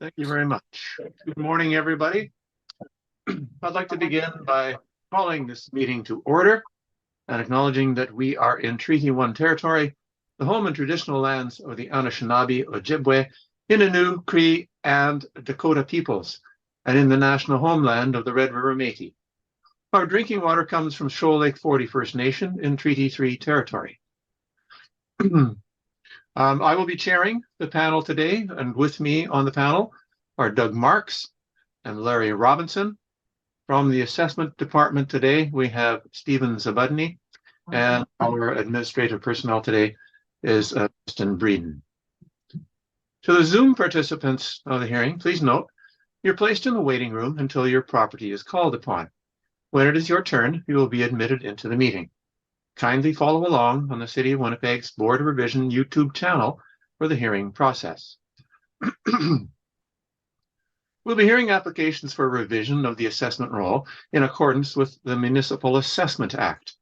Thank you very much. Good morning, everybody. I'd like to begin by calling this meeting to order and acknowledging that we are in Treaty 1 territory, the home and traditional lands of the Anishinaabe, Ojibwe, Innu, Cree, and Dakota peoples, and in the national homeland of the Red River Métis. Our drinking water comes from Shoal Lake 40 First Nation in Treaty 3 territory. I will be chairing the panel today, and with me on the panel are Doug Marks and Larry Robinson. From the assessment department today, we have Stephen Zabudny, and our administrative personnel today is Justin Breeden. To the Zoom participants of the hearing, please note, you're placed in the waiting room until your property is called upon. When it is your turn, you will be admitted into the meeting. Kindly follow along on the City of Winnipeg's Board of Revision YouTube channel for the hearing process. We'll be hearing applications for revision of the assessment roll in accordance with the Municipal Assessment Act.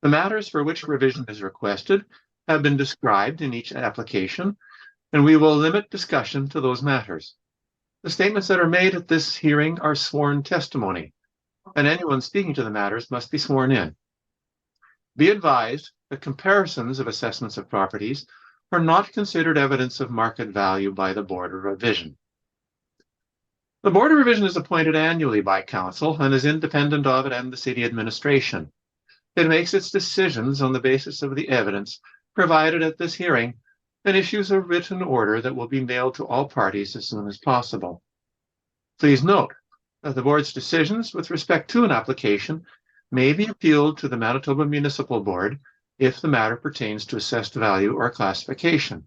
The matters for which revision is requested have been described in each application, and we will limit discussion to those matters. The statements that are made at this hearing are sworn testimony, and anyone speaking to the matters must be sworn in. Be advised that comparisons of assessments of properties are not considered evidence of market value by the Board of Revision. The Board of Revision is appointed annually by Council and is independent of it and the City Administration. It makes its decisions on the basis of the evidence provided at this hearing and issues a written order that will be mailed to all parties as soon as possible. Please note that the Board's decisions with respect to an application may be appealed to the Manitoba Municipal Board if the matter pertains to assessed value or classification,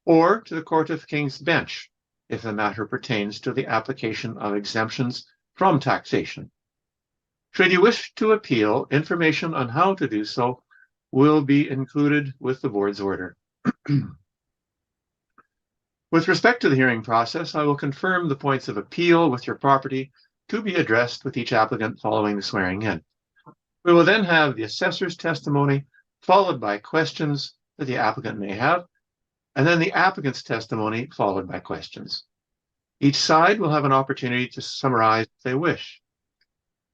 or to the Court of King's Bench if the matter pertains to the application of exemptions from taxation. Should you wish to appeal, information on how to do so will be included with the Board's order. With respect to the hearing process, I will confirm the points of appeal with your property to be addressed with each applicant following the swearing in. We will then have the assessor's testimony, followed by questions that the applicant may have, and then the applicant's testimony, followed by questions. Each side will have an opportunity to summarize if they wish.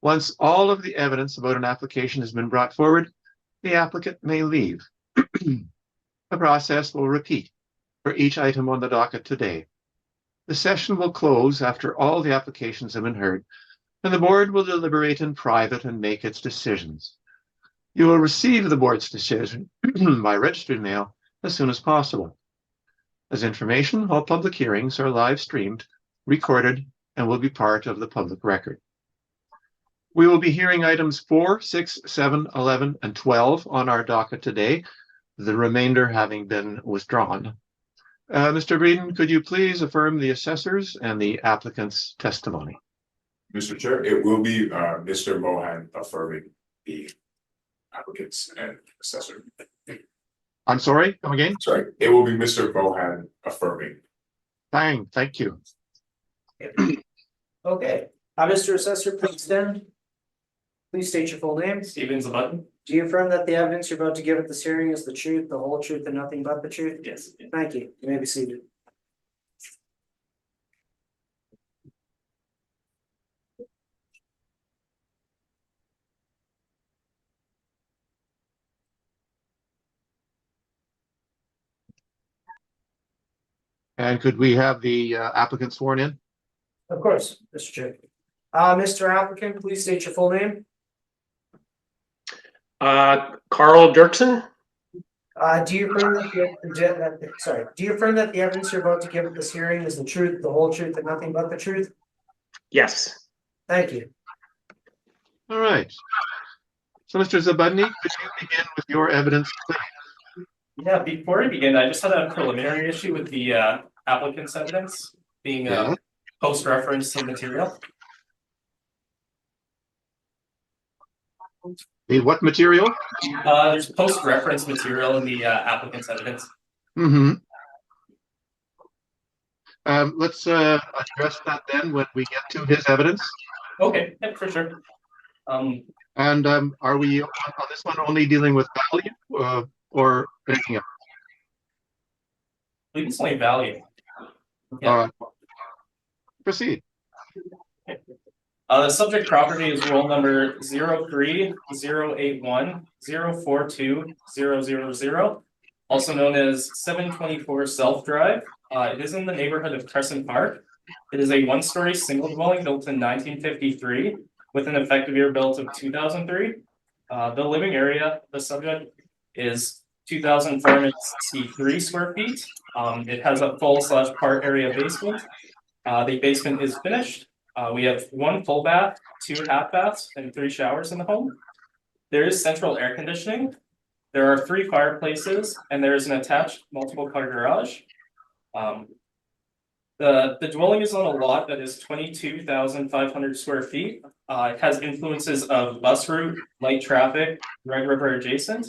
Once all of the evidence about an application has been brought forward, the applicant may leave. The process will repeat for each item on the docket today. The session will close after all the applications have been heard, and the Board will deliberate in private and make its decisions. You will receive the Board's decision by registered mail as soon as possible. As information, all public hearings are live streamed, recorded, and will be part of the public record. We will be hearing items 4, 6, 7, 11, and 12 on our docket today, the remainder having been withdrawn. Mr. Breeden, could you please affirm the assessors and the applicant's testimony? Mr. Chair, it will be Mr. Mohan affirming the applicants and assessor. I'm sorry, come again? Sorry, it will be Mr. Mohan affirming. Fine, thank you. Okay, Mr. Assessor, please stand. Please state your full name. Stephen Zabudny. Do you affirm that the evidence you're about to give at this hearing is the truth, the whole truth, and nothing but the truth? Yes. Thank you. You may be seated. And could we have the applicant sworn in? Of course, Mr. Chair. Mr. Applicant, please state your full name. Carl Dirksen. Do you affirm that do you affirm that the evidence you're about to give at this hearing is the truth, the whole truth, and nothing but the truth? Yes. Thank you. All right. So, Mr. Zabudny, could you begin with your evidence, please? Yeah, before I begin, I just had a preliminary issue with the applicant's evidence being post-reference material. The what material? There's post-reference material in the applicant's evidence. Mm-hmm. Let's address that then when we get to his evidence. Okay, yeah, for sure. And are we on this one only dealing with value or anything else? I believe it's only value. Yeah. proceed. The subject property is roll number 03-081-042-000, also known as 724 Self Drive. It is in the neighborhood of Crescent Park. It is a one-story single dwelling built in 1953 with an effective year built of 2003. The living area, the subject, is 2,463 square feet. It has a full/part area basement. The basement is finished. We have one full bath, 2 half baths, and 3 showers in the home. There is central air conditioning. There are 3 fireplaces, and there is an attached multiple car garage. The dwelling is on a lot that is 22,500 square feet. It has influences of bus route, light traffic, Red River adjacent.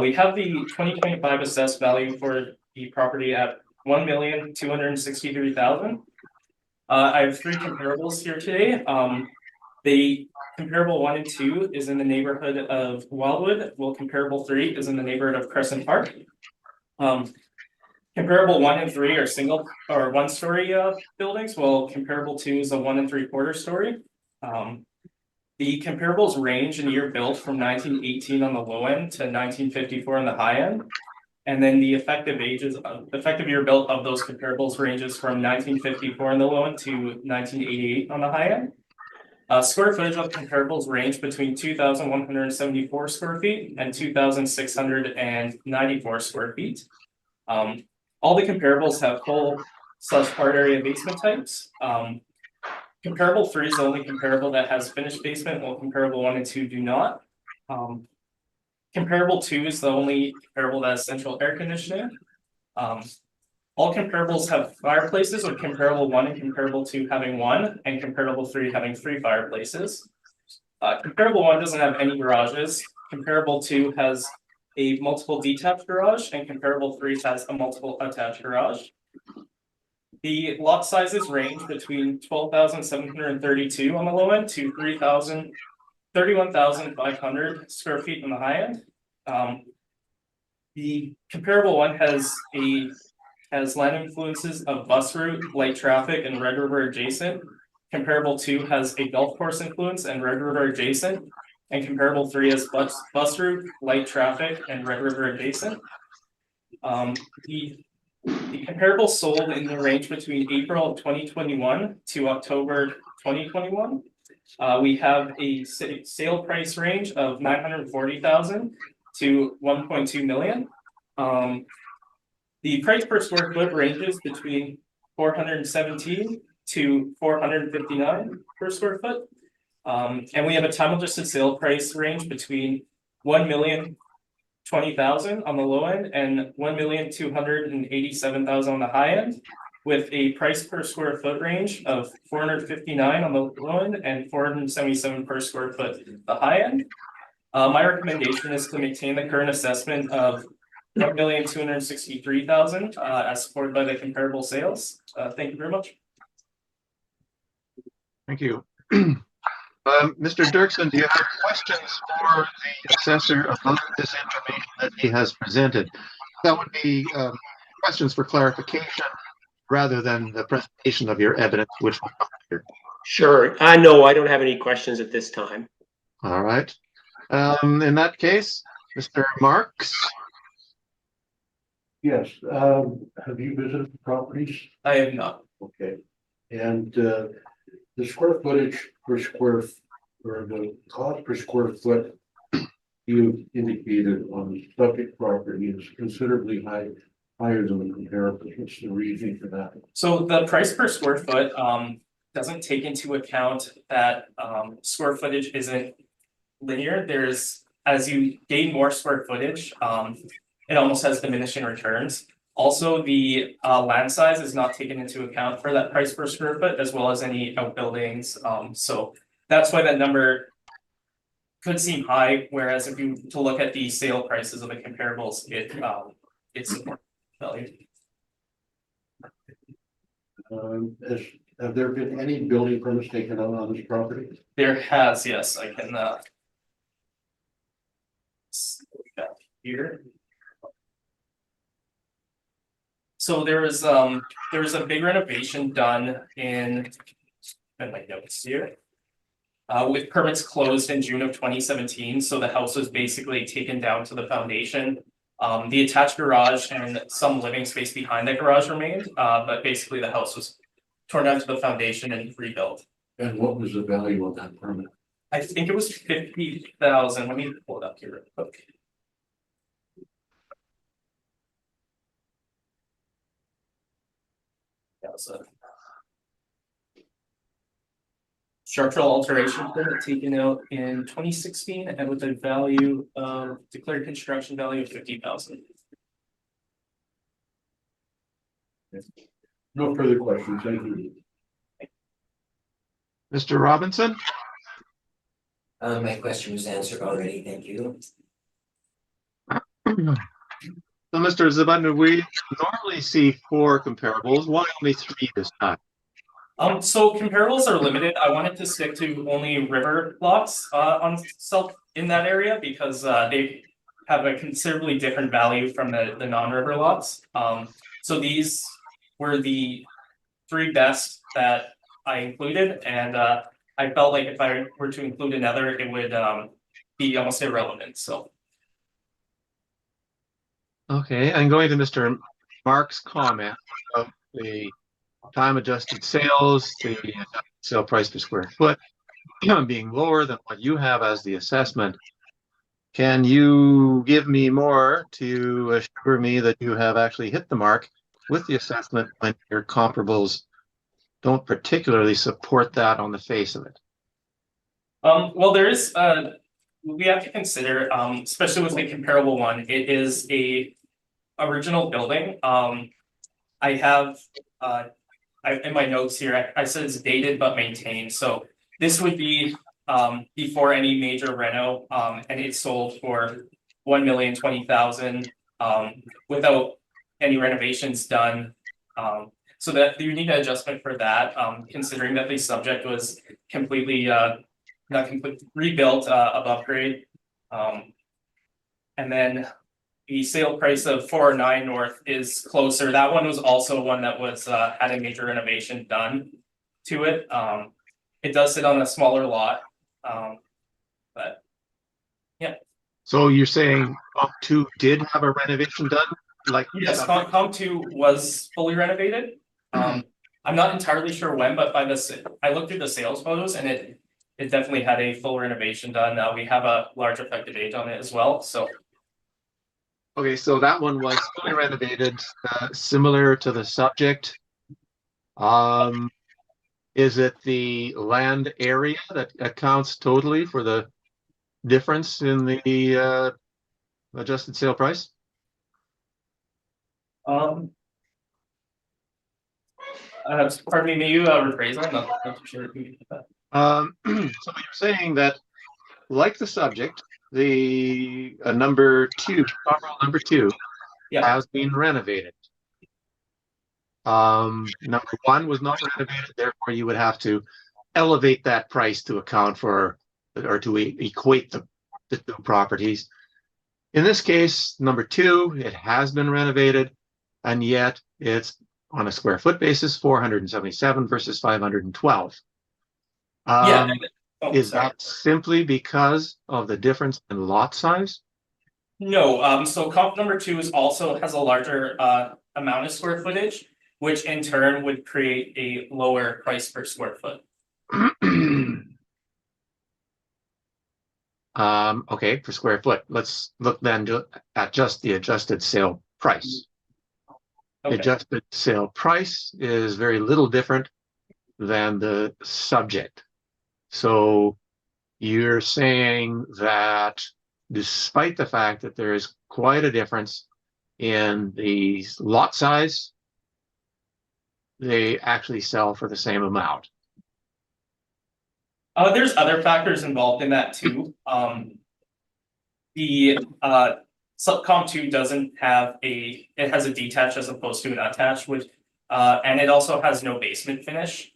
We have the 2025 assessed value for the property at $1,263,000. I have 3 comparables here today. The comparable 1 and 2 is in the neighborhood of Wildwood, while comparable 3 is in the neighborhood of Crescent Park. Comparable 1 and 3 are single or 1-story buildings, while comparable 2 is a 1 3/4 story. The comparables range in year built from 1918 on the low end to 1954 on the high end. And then the effective year built of those comparables ranges from 1954 on the low end to 1988 on the high end. Square footage of comparables range between 2,174 square feet and 2,694 square feet. All the comparables have full/part area basement types. Comparable 3 is the only comparable that has finished basement, while comparable 1 and 2 do not. Comparable 2 is the only comparable that has central air conditioning. All comparables have fireplaces, with comparable 1 and comparable 2 having 1, and comparable 3 having 3 fireplaces. Comparable 1 doesn't have any garages. Comparable 2 has a multiple detached garage, and comparable 3 has a multiple attached garage. The lot sizes range between 12,732 on the low end to 31,500 square feet on the high end. The comparable 1 has land influences of bus route, light traffic, and Red River adjacent. Comparable 2 has a golf course influence and Red River adjacent. And comparable 3 has bus route, light traffic, and Red River adjacent. The comparable sold in the range between April 2021 to October 2021. We have a sale price range of $940,000 to $1.2 million. The price per square foot ranges between $417 to $459 per square foot. And we have a time adjusted sale price range between $1,020,000 on the low end and $1,287,000 on the high end, with a price per square foot range of $459 on the low end and $477 per square foot the high end. My recommendation is to maintain the current assessment of $1,263,000 as supported by the comparable sales. Thank you very much. Thank you. Mr. Dirksen, do you have questions for the assessor about this information that he has presented? That would be questions for clarification rather than the presentation of your evidence, which will come later. Sure. No, I don't have any questions at this time. All right. In that case, Mr. Marks. Yes, have you visited the properties? I have not. Okay, and the square footage per square, or the cost per square foot you indicated on the subject property is considerably higher than the comparable. What's the reason for that? So the price per square foot doesn't take into account that square footage isn't linear. There's, as you gain more square footage, it almost has diminishing returns. Also, the land size is not taken into account for that price per square foot, as well as any outbuildings. So that's why that number could seem high. Whereas if you to look at the sale prices of the comparables, it's more value. Have there been any building permits taken out on this property? There has, yes. I can here. So there was a big renovation done in my notes here. With permits closed in June of 2017, so the house was basically taken down to the foundation. The attached garage and some living space behind that garage remained, but basically the house was torn down to the foundation and rebuilt. And what was the value of that permit? I think it was 50,000. Let me pull it up here real quick. That was a structural alteration permit taken out in 2016 and with a value of declared construction value of 50,000. No further questions, thank you. Mr. Robinson? My question was answered already, thank you. So, Mr. Zabudna, we normally see 4 comparables. Why only 3 this time? So comparables are limited. I wanted to stick to only river lots in that area because they have a considerably different value from the non-river lots. So these were the 3 best that I included, and I felt like if I were to include another, it would be almost irrelevant. So. Okay, and going to Mr. Mark's comment of the time adjusted sales, the sale price per square foot being lower than what you have as the assessment. Can you give me more to assure me that you have actually hit the mark with the assessment when your comparables don't particularly support that on the face of it? Well, there is we have to consider, especially with the comparable one, it is a original building. I have in my notes here, I said it's dated but maintained. So this would be before any major reno, and it sold for $1,020,000 without any renovations done. So that you need an adjustment for that, considering that the subject was completely not complete rebuilt above grade. And then the sale price of 409 North is closer. That one was also one that was had a major renovation done to it. It does sit on a smaller lot, but yeah. So you're saying Comp 2 did have a renovation done? Like Yes, Comp 2 was fully renovated. I'm not entirely sure when, but by I looked through the sales photos and it definitely had a full renovation done. We have a large effective age on it as well, so. Okay, so that one was fully renovated, similar to the subject. Is it the land area that accounts totally for the difference in the adjusted sale price? Pardon me, may you rephrase that? I'm not too sure if you get that. So you're saying that, like the subject, the number 2, number 2, Yeah. has been renovated. Number 1 was not renovated, therefore you would have to elevate that price to account for, or to equate the 2 properties. In this case, number 2, it has been renovated, and yet it's on a square foot basis, 477 versus 512. Yeah. Is that simply because of the difference in lot size? No, so comp number 2 is also has a larger amount of square footage, which in turn would create a lower price per square foot. Okay, per square foot. Let's look then at just the adjusted sale price. Okay. The adjusted sale price is very little different than the subject. So you're saying that despite the fact that there is quite a difference in the lot size, they actually sell for the same amount. There's other factors involved in that too. The Comp 2 doesn't have it has a detached as opposed to an attached, which and it also has no basement finish.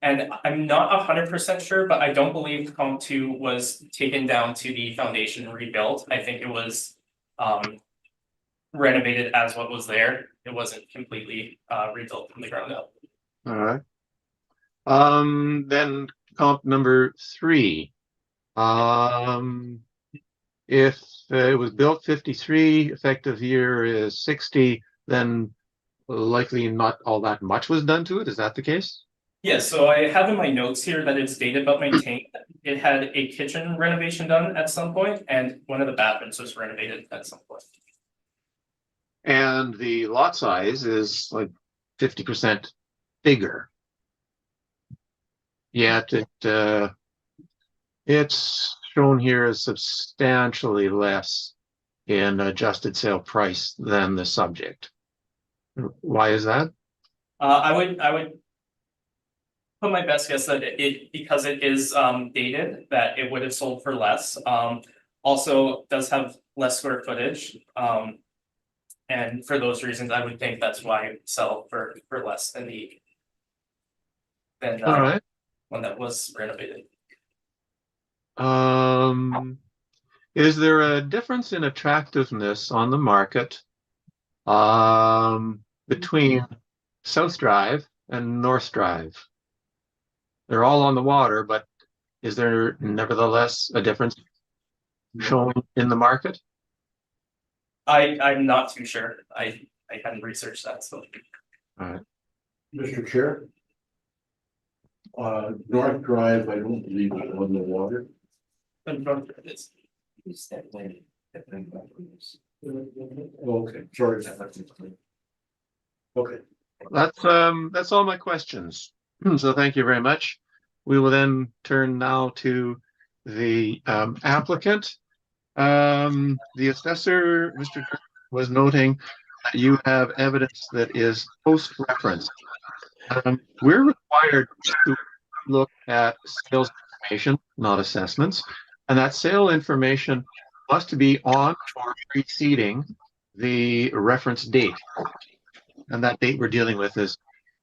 And I'm not 100% sure, but I don't believe Comp 2 was taken down to the foundation and rebuilt. I think it was renovated as what was there. it wasn't completely rebuilt from the ground up. All right. Then comp number 3. If it was built 53, effective year is 60, then likely not all that much was done to it. Is that the case? Yeah, so I have in my notes here that it's dated but maintained. It had a kitchen renovation done at some point, and one of the bathrooms was renovated at some point. And the lot size is like 50% bigger. Yet it's shown here as substantially less in adjusted sale price than the subject. Why is that? I would put my best guess that because it is dated, that it would have sold for less. Also does have less square footage. And for those reasons, I would think that's why it sell for less than All right. one that was renovated. Is there a difference in attractiveness on the market between South Drive and North Drive? They're all on the water, but is there nevertheless a difference shown in the market? I'm not too sure. I hadn't researched that, so. All right. Mr. Chair. North Drive, I don't believe is on the water. Okay, sorry. Okay. That's all my questions. So thank you very much. We will then turn now to the applicant. The assessor, Mr. was noting that you have evidence that is post-reference. We're required to look at sales information, not assessments, and that sale information must be on or preceding the reference date. And that date we're dealing with is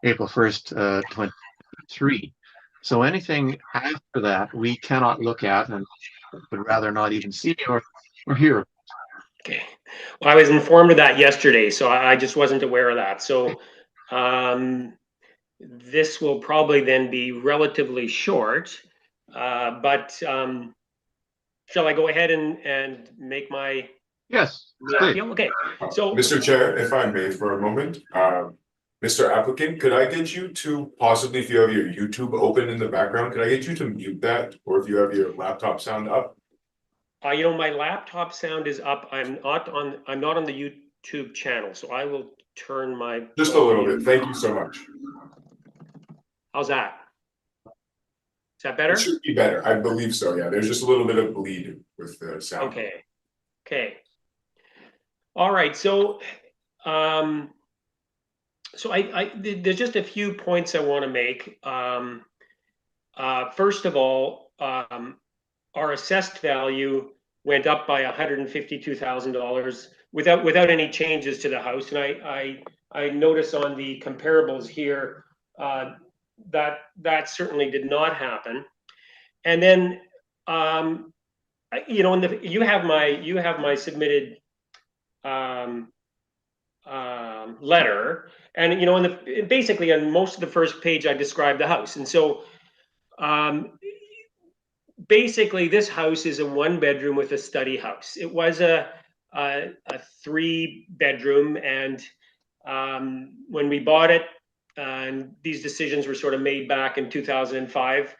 April 1st, 23. So anything after that we cannot look at and would rather not even see or hear. Okay. Well, I was informed of that yesterday, so I just wasn't aware of that. So this will probably then be relatively short, but shall I go ahead and make my Yes, please. okay. So Mr. Chair, if I may for a moment, Mr. Applicant, could I get you to possibly, if you have your YouTube open in the background, could I get you to mute that? Or if you have your laptop sound up? you know, my laptop sound is up. I'm not on the YouTube channel, so I will turn my Just a little bit. Thank you so much. How's that? Is that better? It should be better. I believe so. Yeah, there's just a little bit of bleed with the sound. Okay. Okay. All right. So, there's just a few points I want to make. First of all, our assessed value went up by $152,000 without any changes to the house, and I notice on the comparables here that certainly did not happen. And then you know, you have my submitted letter, and you know, basically on most of the first page I described the house, and so basically this house is a 1-bedroom with a study house. It was a 3-bedroom, and when we bought it, and these decisions were sort of made back in 2005,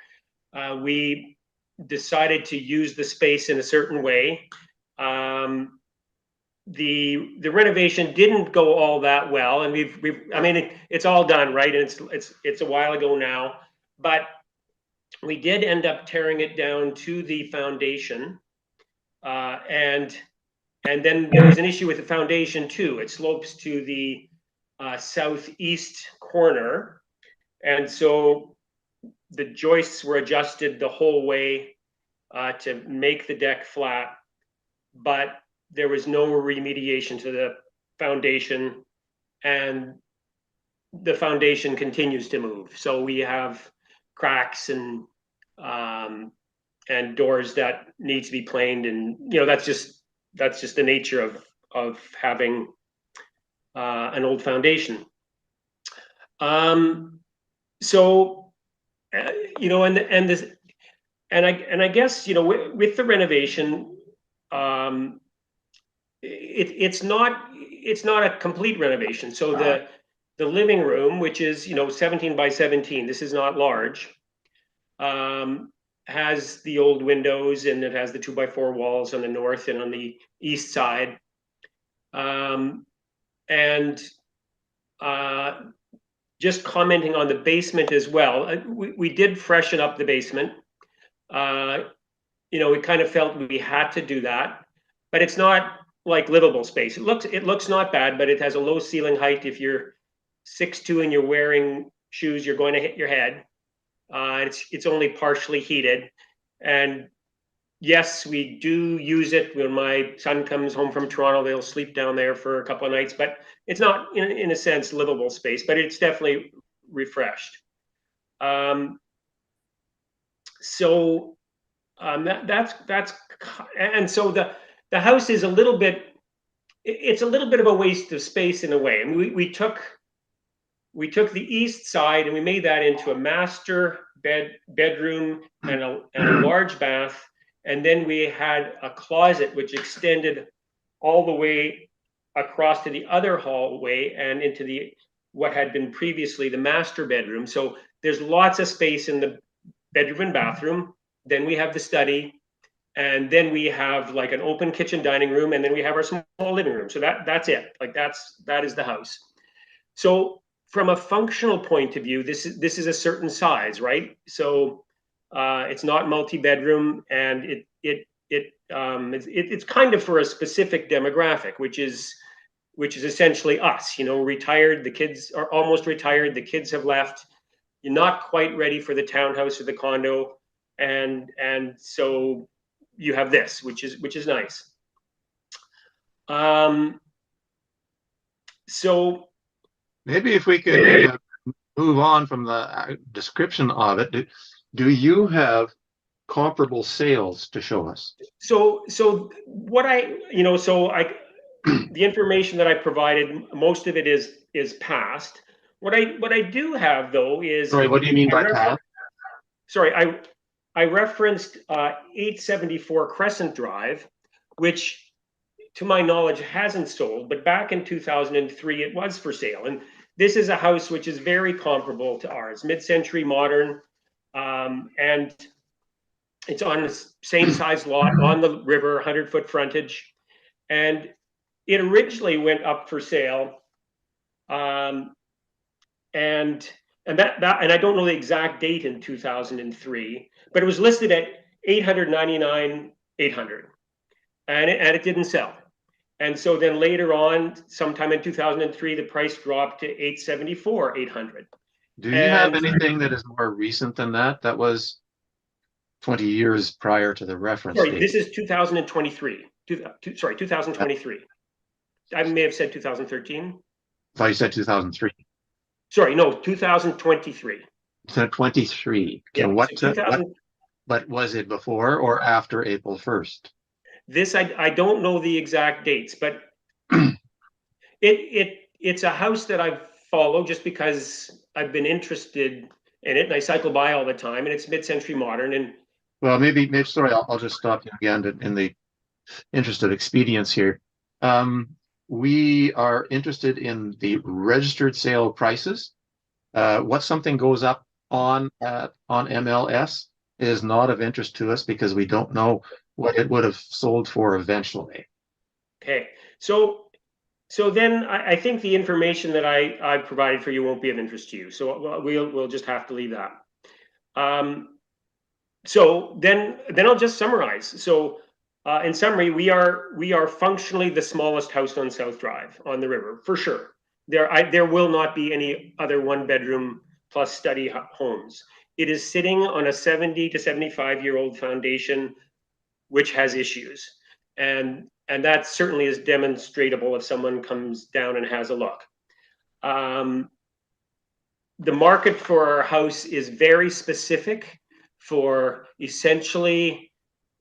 we decided to use the space in a certain way. The renovation didn't go all that well, and I mean it's all done, right? And it's a while ago now, but we did end up tearing it down to the foundation, and then there was an issue with the foundation too. It slopes to the southeast corner, and so the joists were adjusted the whole way to make the deck flat, but there was no remediation to the foundation, and the foundation continues to move. So we have cracks and doors that need to be planed, and you know, that's just the nature of having an old foundation. So, you know, and this, and I guess, you know, with the renovation, it's not a complete renovation. So the living room, which is, you know, 17 by 17, this is not large, has the old windows, and it has the 2x4 walls on the north and on the east side. And just commenting on the basement as well, we did freshen up the basement. You know, we kind of felt we had to do that, but it's not like livable space. It looks not bad, but it has a low ceiling height. If you're 6'2" and you're wearing shoes, you're going to hit your head. It's only partially heated, and yes, we do use it when my son comes home from Toronto. They'll sleep down there for a couple of nights, but it's not, in a sense, livable space, but it's definitely refreshed. So that's and so the house is a little bit, it's a little bit of a waste of space in a way. And we took the east side and we made that into a master bedroom and a large bath. And then we had a closet which extended all the way across to the other hallway and into what had been previously the master bedroom. So there's lots of space in the bedroom and bathroom. Then we have the study, and then we have like an open kitchen dining room, and then we have our small living room. So that's it. Like that is the house. So from a functional point of view, this is a certain size, right? So it's not multi-bedroom, and it's kind of for a specific demographic, which is essentially us. You know, retired. The kids are almost retired. The kids have left. You're not quite ready for the townhouse or the condo, and so you have this, which is nice. So maybe if we could move on from the description of it, do you have comparable sales to show us? So what the information that I provided, most of it is past. What I do have though is, Sorry, what do you mean by past? Sorry, I referenced 874 Crescent Drive, which to my knowledge hasn't sold, but back in 2003 it was for sale. And this is a house which is very comparable to ours, mid-century modern, and it's on the same size lot on the river, 100-foot frontage. And it originally went up for sale. And I don't know the exact date in 2003, but it was listed at $899,800, and it didn't sell. And so then later on, sometime in 2003, the price dropped to $874,800. Do you have anything that is more recent than that? That was 20 years prior to the reference Sorry, date. this is 2023. Sorry, 2023. I may have said 2013. I thought you said 2003. Sorry, no, 2023. So 23. Yeah, so but was it before or after April 1st? This I don't know the exact dates, but it's a house that I've followed just because I've been interested in it, and I cycle by all the time, and it's mid-century modern. And well, maybe sorry, I'll just stop you again in the interest of expedience here. We are interested in the registered sale prices. What something goes up on MLS is not of interest to us because we don't know what it would have sold for eventually. Okay, so then I think the information that I provided for you won't be of interest to you. So we'll just have to leave that. So then I'll just summarize. So in summary, we are functionally the smallest house on South Drive on the river, for sure. There will not be any other one-bedroom plus study homes. It is sitting on a 70 to 75-year-old foundation, which has issues, and that certainly is demonstrable if someone comes down and has a look. The market for our house is very specific for essentially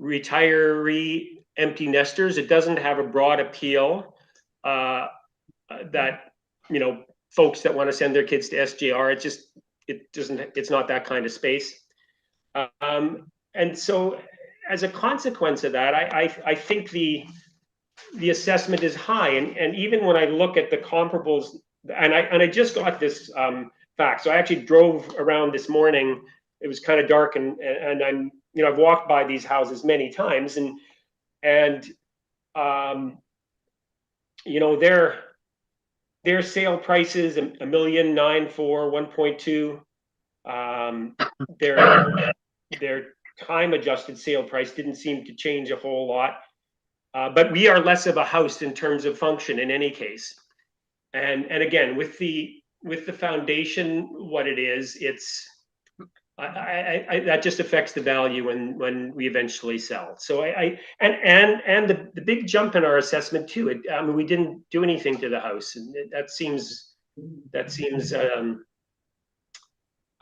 retiree empty nesters. It doesn't have a broad appeal that, you know, folks that want to send their kids to SGR, it's not that kind of space. And so as a consequence of that, I think the assessment is high. And even when I look at the comparables, and I just got this fact. So I actually drove around this morning. It was kind of dark, and I'm, you know, I've walked by these houses many times, and you know, their sale prices $1,994,000, 1.2. Their time adjusted sale price didn't seem to change a whole lot. But we are less of a house in terms of function in any case. And again, with the foundation, what it is, it's that just affects the value when we eventually sell. So and the big jump in our assessment too. I mean, we didn't do anything to the house, and that seems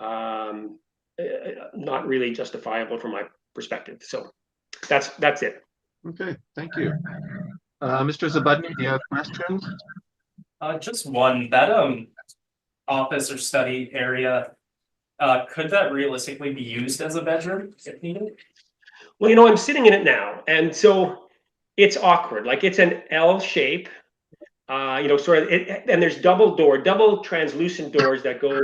not really justifiable from my perspective. So that's it. Okay, thank you. Mr. Zabudny, do you have questions? Just one, that office or study area, could that realistically be used as a bedroom if needed? Well, you know, I'm sitting in it now, and so it's awkward. Like, it's an L shape, you know, sort of, and there's double translucent doors that go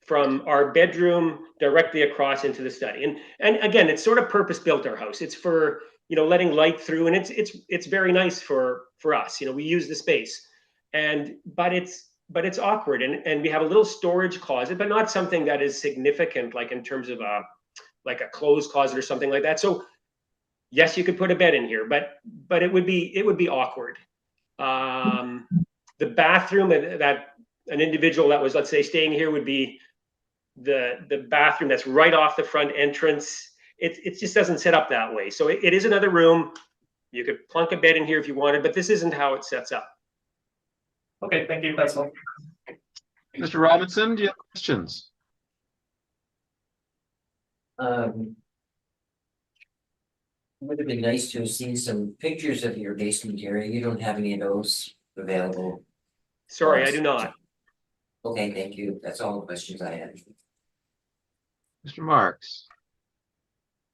from our bedroom directly across into the study. And again, it's sort of purpose built, our house. It's for, you know, letting light through, and it's very nice for us. You know, we use the space, but it's awkward, and we have a little storage closet, but not something that is significant, like in terms of like a clothes closet or something like that. So yes, you could put a bed in here, but it would be awkward. The bathroom that an individual that was, let's say, staying here would be the bathroom that's right off the front entrance. It just doesn't set up that way. So it is another room. You could plunk a bed in here if you wanted, but this isn't how it sets up. Okay, thank you. That's all. Mr. Robinson, do you have questions? Would have been nice to have seen some pictures of your basement area. You don't have any of those available. Sorry, I do not. Okay, thank you. That's all the questions I had. Mr. Marks?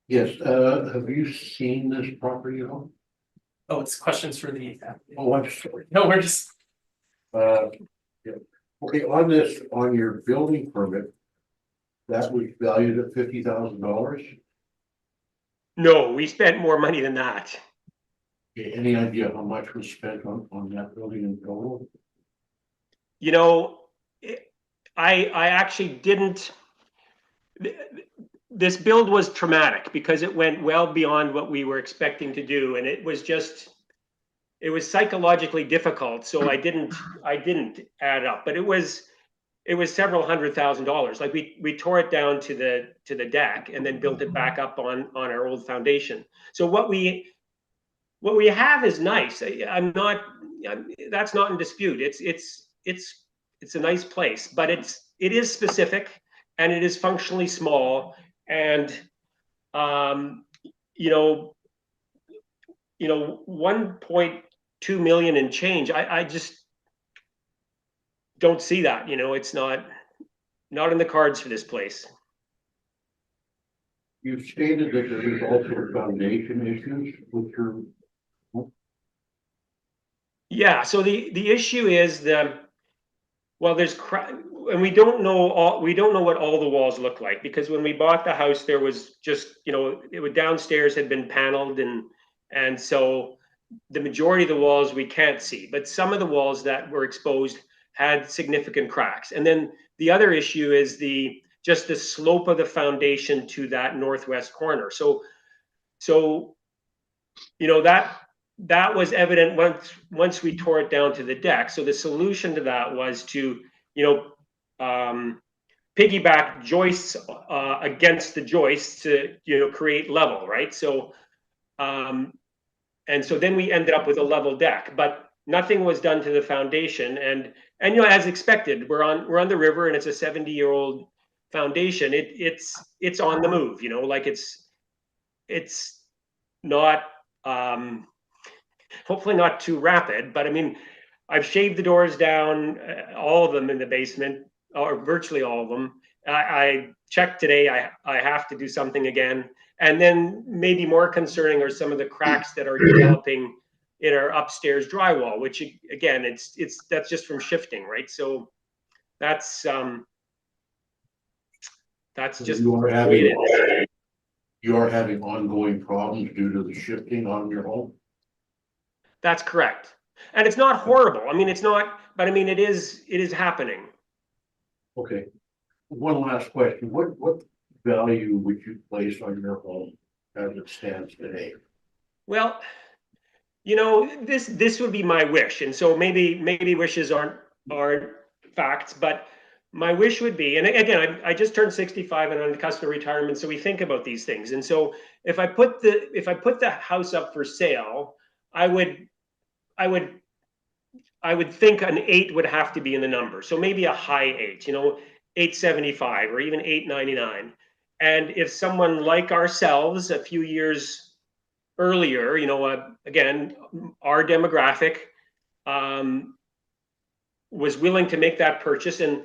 Yes, have you seen this property at all? Oh, it's questions for the. Oh, I'm sorry. No, we're just. Yeah. Okay, on your building permit, that was valued at $50,000. No, we spent more money than that. Okay, any idea how much was spent on that building in total? You know, I actually didn't. This build was traumatic because it went well beyond what we were expecting to do, and it was psychologically difficult. So I didn't add up, but it was several $100,000. Like, we tore it down to the deck and then built it back up on our old foundation. So what we have is nice. That's not in dispute. It's a nice place, but it is specific, and it is functionally small, and you know 1.2 million and change. I just don't see that. You know, it's not in the cards for this place. You've stated that there is also foundation issues with your. Yeah. So the issue is there's and we don't know what all the walls look like, because when we bought the house, there was just, you know, downstairs had been paneled, and so the majority of the walls we can't see, but some of the walls that were exposed had significant cracks. And then the other issue is just the slope of the foundation to that northwest corner. So you know, that was evident once we tore it down to the deck. So the solution to that was to, you know, piggyback joists against the joists to, you know, create level, right? So and so then we ended up with a level deck, but nothing was done to the foundation. And you know, as expected, we're on the river, and it's a 70-year-old foundation. It's on the move, you know, like it's not hopefully not too rapid, but I mean, I've shaved the doors down, all of them in the basement, or virtually all of them. I checked today, I have to do something again. And then maybe more concerning are some of the cracks that are developing in our upstairs drywall, which again, that's just from shifting, right? So that's just You are the way it having, is. you are having ongoing problems due to the shifting on your home? That's correct. And it's not horrible. I mean, it's not, but I mean, it is happening. Okay. One last question. What value would you place on your home as it stands today? Well, you know, this would be my wish. And so maybe wishes aren't facts, but my wish would be, and again, I just turned 65 and I'm in custody retirement, so we think about these things. And so if I put the house up for sale, I would think an 8 would have to be in the number. So maybe a high 8, you know, 875 or even 899. And if someone like ourselves a few years earlier, you know, again, our demographic was willing to make that purchase, and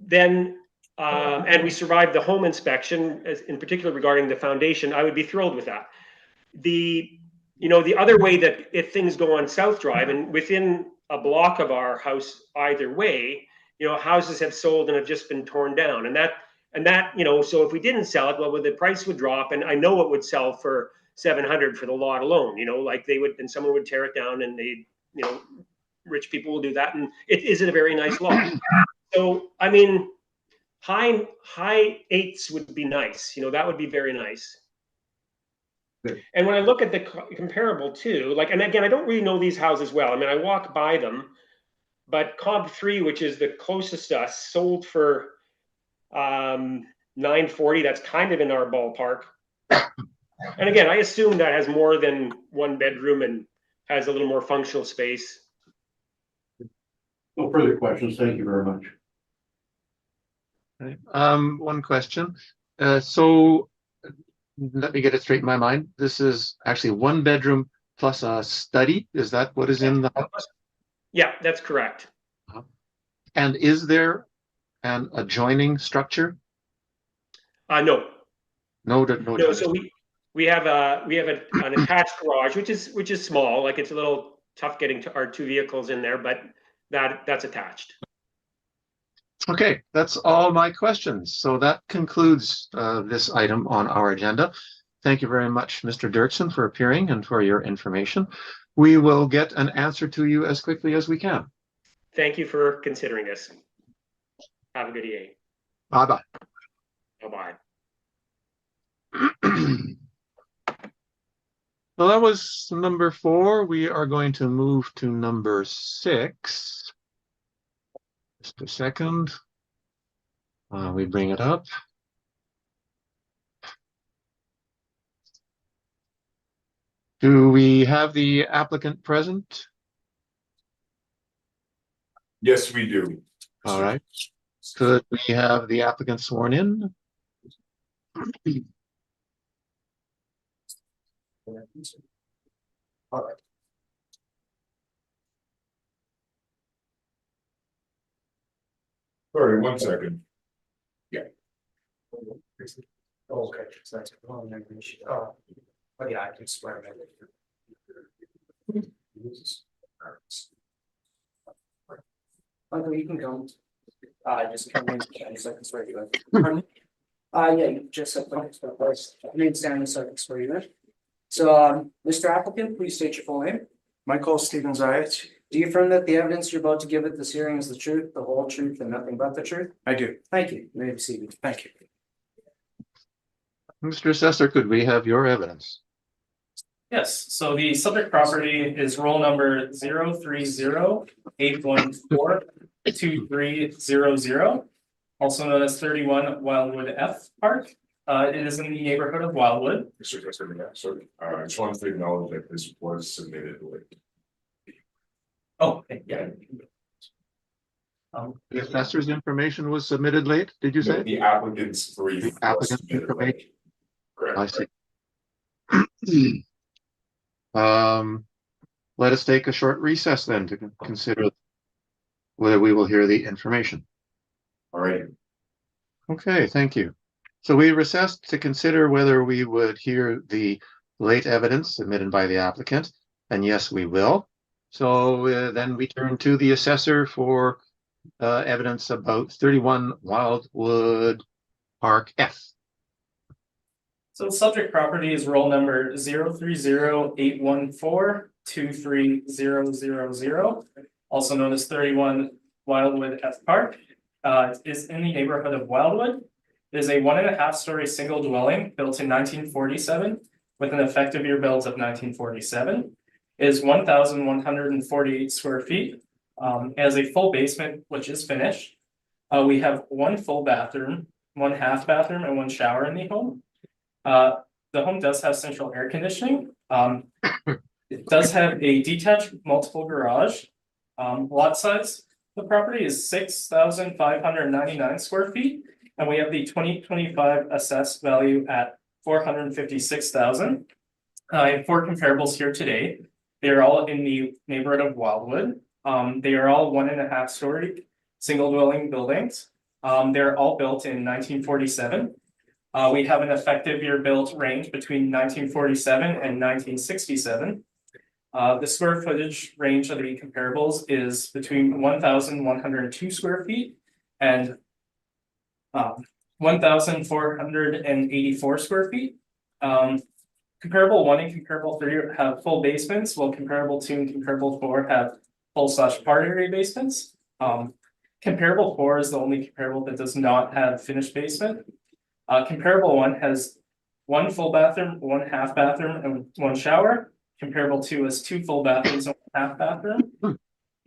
then and we survived the home inspection, in particular regarding the foundation, I would be thrilled with that. You know, the other way that if things go on South Drive and within a block of our house either way, you know, houses have sold and have just been torn down, and that, you know, so if we didn't sell it, well, the price would drop, and I know it would sell for 700 for the lot alone, you know, like they would, and someone would tear it down, and they, you know, rich people will do that, and it is a very nice lot. So I mean, high 8s would be nice, you know, that would be very nice. Good. And when I look at the comparable too, like, and again, I don't really know these houses well. I mean, I walk by them, but Comp 3, which is the closest to us, sold for 940. That's kind of in our ballpark. And again, I assume that has more than one bedroom and has a little more functional space. No further questions. Thank you very much. Okay. One question. So let me get it straight in my mind. This is actually 1 bedroom plus a study. Is that what is in the house? Yeah, that's correct. And is there an adjoining structure? No. No. So we have an attached garage, which is small. Like, it's a little tough getting to our 2 vehicles in there, but that's attached. Okay, that's all my questions. So that concludes this item on our agenda. Thank you very much, Mr. Dirksen, for appearing and for your information. We will get an answer to you as quickly as we can. Thank you for considering this. Have a good day. Bye-bye. Bye-bye. Well, that was number 4. We are going to move to number 6. Just a second. We bring it up. Do we have the applicant present? Yes, we do. All right. Could we have the applicant sworn in? All right. Sorry, 1 second. Oh, okay, so that's a long information. Oh, yeah, I can swear it. Oh, you can go. Just come in, so I can swear you in. Pardon me? Yeah, you just said, name's Stanley, so I can swear you in. So, Mr. Applicant, please state your full name. Michael Stephen Zayat. Do you affirm that the evidence you're about to give at this hearing is the truth, the whole truth, and nothing but the truth? I do. Thank you. You may be seated. Thank you. Mr. Assessor, could we have your evidence? Yes, so the subject property is roll number 030-814-2300, also known as 31 Wildwood F Park. It is in the neighborhood of Wildwood. Mr. President, yeah, sorry. I just wanted to acknowledge that this was submitted late. Oh, yeah. The assessor's information was submitted late, did you say? The applicant's brief. The was applicant's submitted information. late. Correct. I see. let us take a short recess then to consider whether we will hear the information. All right. Okay, thank you. So we recessed to consider whether we would hear the late evidence submitted by the applicant, and yes, we will. So then we turn to the assessor for evidence about 31 Wildwood Park F. So the subject property is roll number 030-814-23000, also known as 31 Wildwood F Park. It is in the neighborhood of Wildwood. It is a 1.5-story single dwelling built in 1947 with an effective year built of 1947. It is 1,148 square feet. It has a full basement, which is finished. We have one full bathroom, one half bathroom, and one shower in the home. The home does have central air conditioning. It does have a detached multiple garage. Lot size, the property is 6,599 square feet, and we have the 2025 assessed value at 456,000. I have 4 comparables here today. They are all in the neighborhood of Wildwood. They are all 1.5-story single dwelling buildings. They're all built in 1947. We have an effective year built range between 1947 and 1967. The square footage range of the comparables is between 1,102 square feet and 1,484 square feet. Comparable 1 and comparable 3 have full basements, while comparable 2 and comparable 4 have full/part area basements. Comparable 4 is the only comparable that does not have finished basement. Comparable 1 has 1 full bathroom, 1 half bathroom, and 1 shower. Comparable 2 has 2 full bathrooms and 1 half bathroom.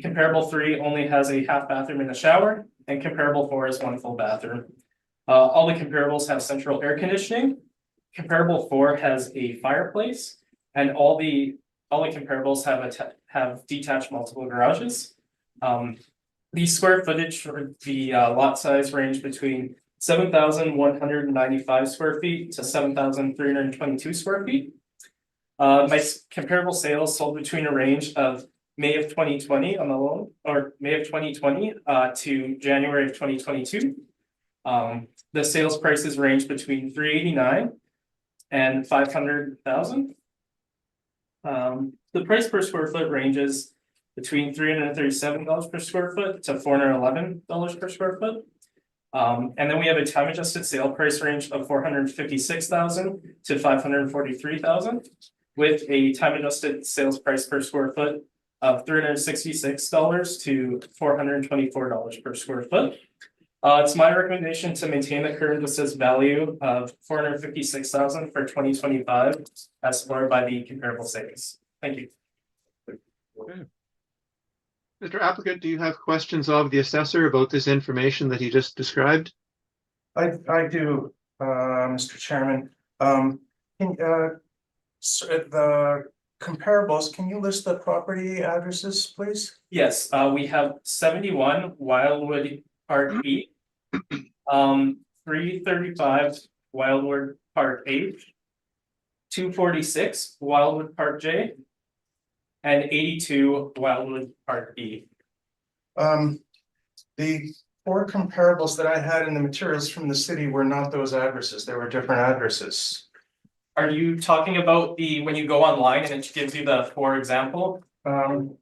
Comparable 3 only has a half bathroom and a shower, and comparable 4 is 1 full bathroom. All the comparables have central air conditioning. Comparable 4 has a fireplace, and all the comparables have detached multiple garages. The square footage for the lot size range between 7,195 square feet to 7,322 square feet. My comparable sales sold between a range of May of 2020 on the loan, or May of 2020 to January of 2022. The sales prices range between $389,000 and $500,000. The price per square foot ranges between $337 per square foot to $411 per square foot. And then we have a time adjusted sale price range of $456,000 to $543,000, with a time adjusted sales price per square foot of $366 to $424 per square foot. It's my recommendation to maintain the current assessed value of $456,000 for 2025 as supported by the comparable sales. Thank you. Okay. Mr. Applicant, do you have questions of the assessor about this information that he just described? I do, Mr. Chairman. The comparables, can you list the property addresses, please? Yes, we have 71 Wildwood Park E, 335 Wildwood Park H, 246 Wildwood Park J, and 82 Wildwood Park E. The 4 comparables that I had in the materials from the city were not those addresses, they were different addresses. Are you talking about when you go online and it gives you the 4 example? I'm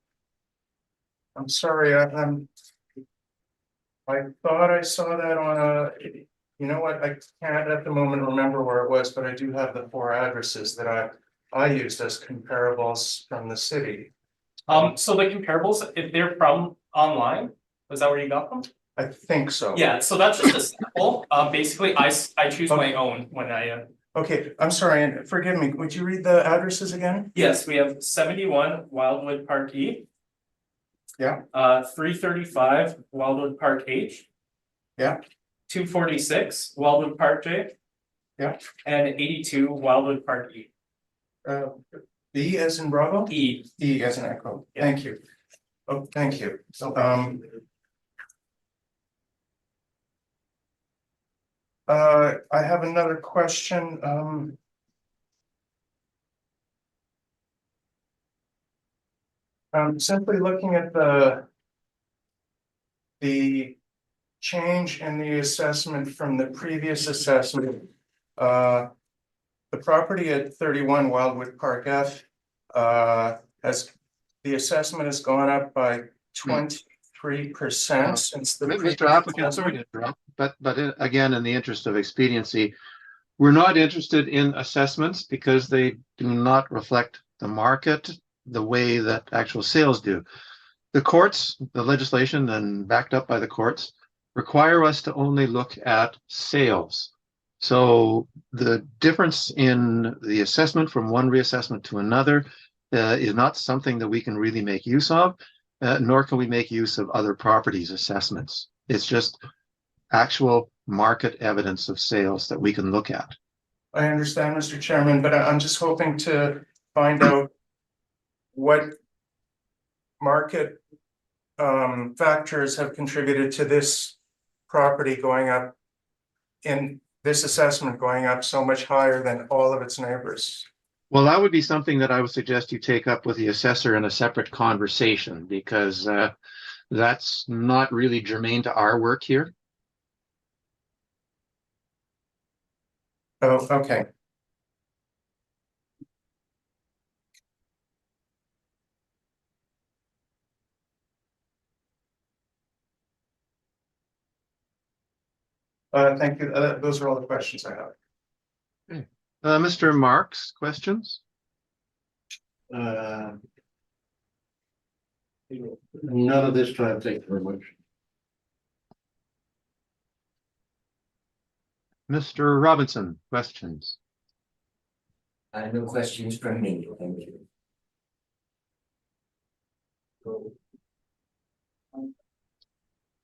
sorry, I thought I saw that on you know what, I can't at the moment remember where it was, but I do have the 4 addresses that I used as comparables from the city. So the comparables, if they're from online, is that where you got them? I think so. Yeah, so that's just a sample. Basically, I choose my own when I. Okay, I'm sorry, and forgive me, would you read the addresses again? Yes, we have 71 Wildwood Park E. Yeah. 335 Wildwood Park H. Yeah. 246 Wildwood Park J. Yeah. And 82 Wildwood Park E. B as in Bravo? E. E as in Echo. Yeah. Thank you. Oh, thank you. I have another question. Simply looking at the change in the assessment from the previous assessment. The property at 31 Wildwood Park F, has, the assessment has gone up by 23% since the. Mr. Applicant, sorry to interrupt, but again, in the interest of expediency, we're not interested in assessments because they do not reflect the market the way that actual sales do. The courts, the legislation, and backed up by the courts, require us to only look at sales. So the difference in the assessment from one reassessment to another is not something that we can really make use of, nor can we make use of other properties assessments. It's just actual market evidence of sales that we can look at. I understand, Mr. Chairman, but I'm just hoping to find out what market factors have contributed to this property going up, in this assessment going up so much higher than all of its neighbors. Well, that would be something that I would suggest you take up with the assessor in a separate conversation, because that's not really germane to our work here. Oh, okay. Thank you. Those are all the questions I have. Okay. Mr. Marks, questions? None of this time, thank you very much. Mr. Robinson, questions? No questions from me, thank you.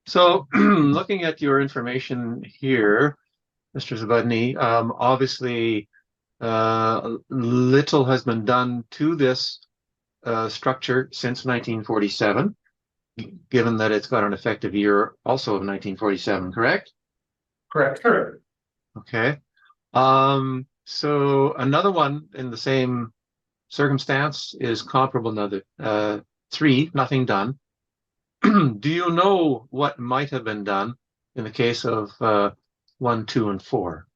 So looking at your information here, Mr. Zabudny, obviously little has been done to this structure since 1947, given that it's got an effective year also of 1947, correct? Correct. Correct. Okay. So another one in the same circumstance is comparable another 3, nothing done. Do you know what might have been done in the case of 1, 2, and 4?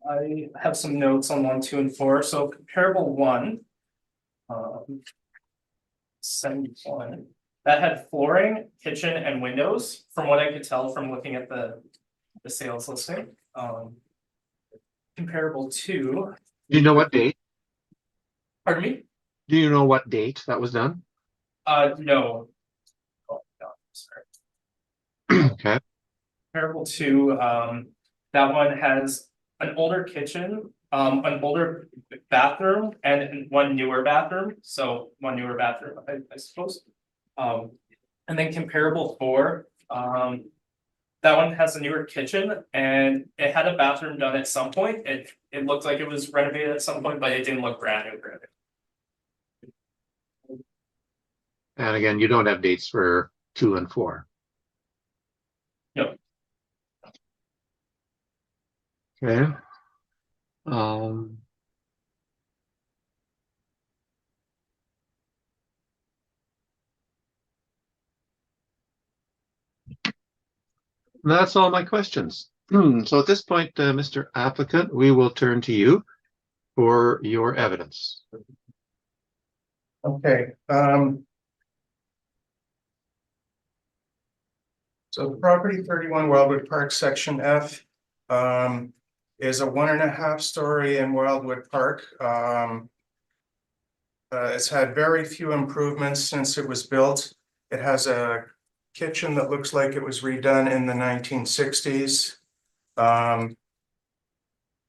I have some notes on 1, 2, and 4. So comparable 1, 71, that had flooring, kitchen, and windows, from what I could tell from looking at the sales listing. Comparable 2. Do you know what date? Pardon me? Do you know what date that was done? No. Oh, no, sorry. Okay. Comparable 2, that one has an older kitchen, an older bathroom, and one newer bathroom. So one newer bathroom, I suppose. And then comparable 4, that one has a newer kitchen, and it had a bathroom done at some point. It looked like it was renovated at some point, but it didn't look brand new. And again, you don't have dates for 2 and 4. No. Okay. That's all my questions. So at this point, Mr. Applicant, we will turn to you for your evidence. Okay. So the property 31 Wildwood Park, section F, is a 1.5 story in Wildwood Park. It's had very few improvements since it was built. It has a kitchen that looks like it was redone in the 1960s.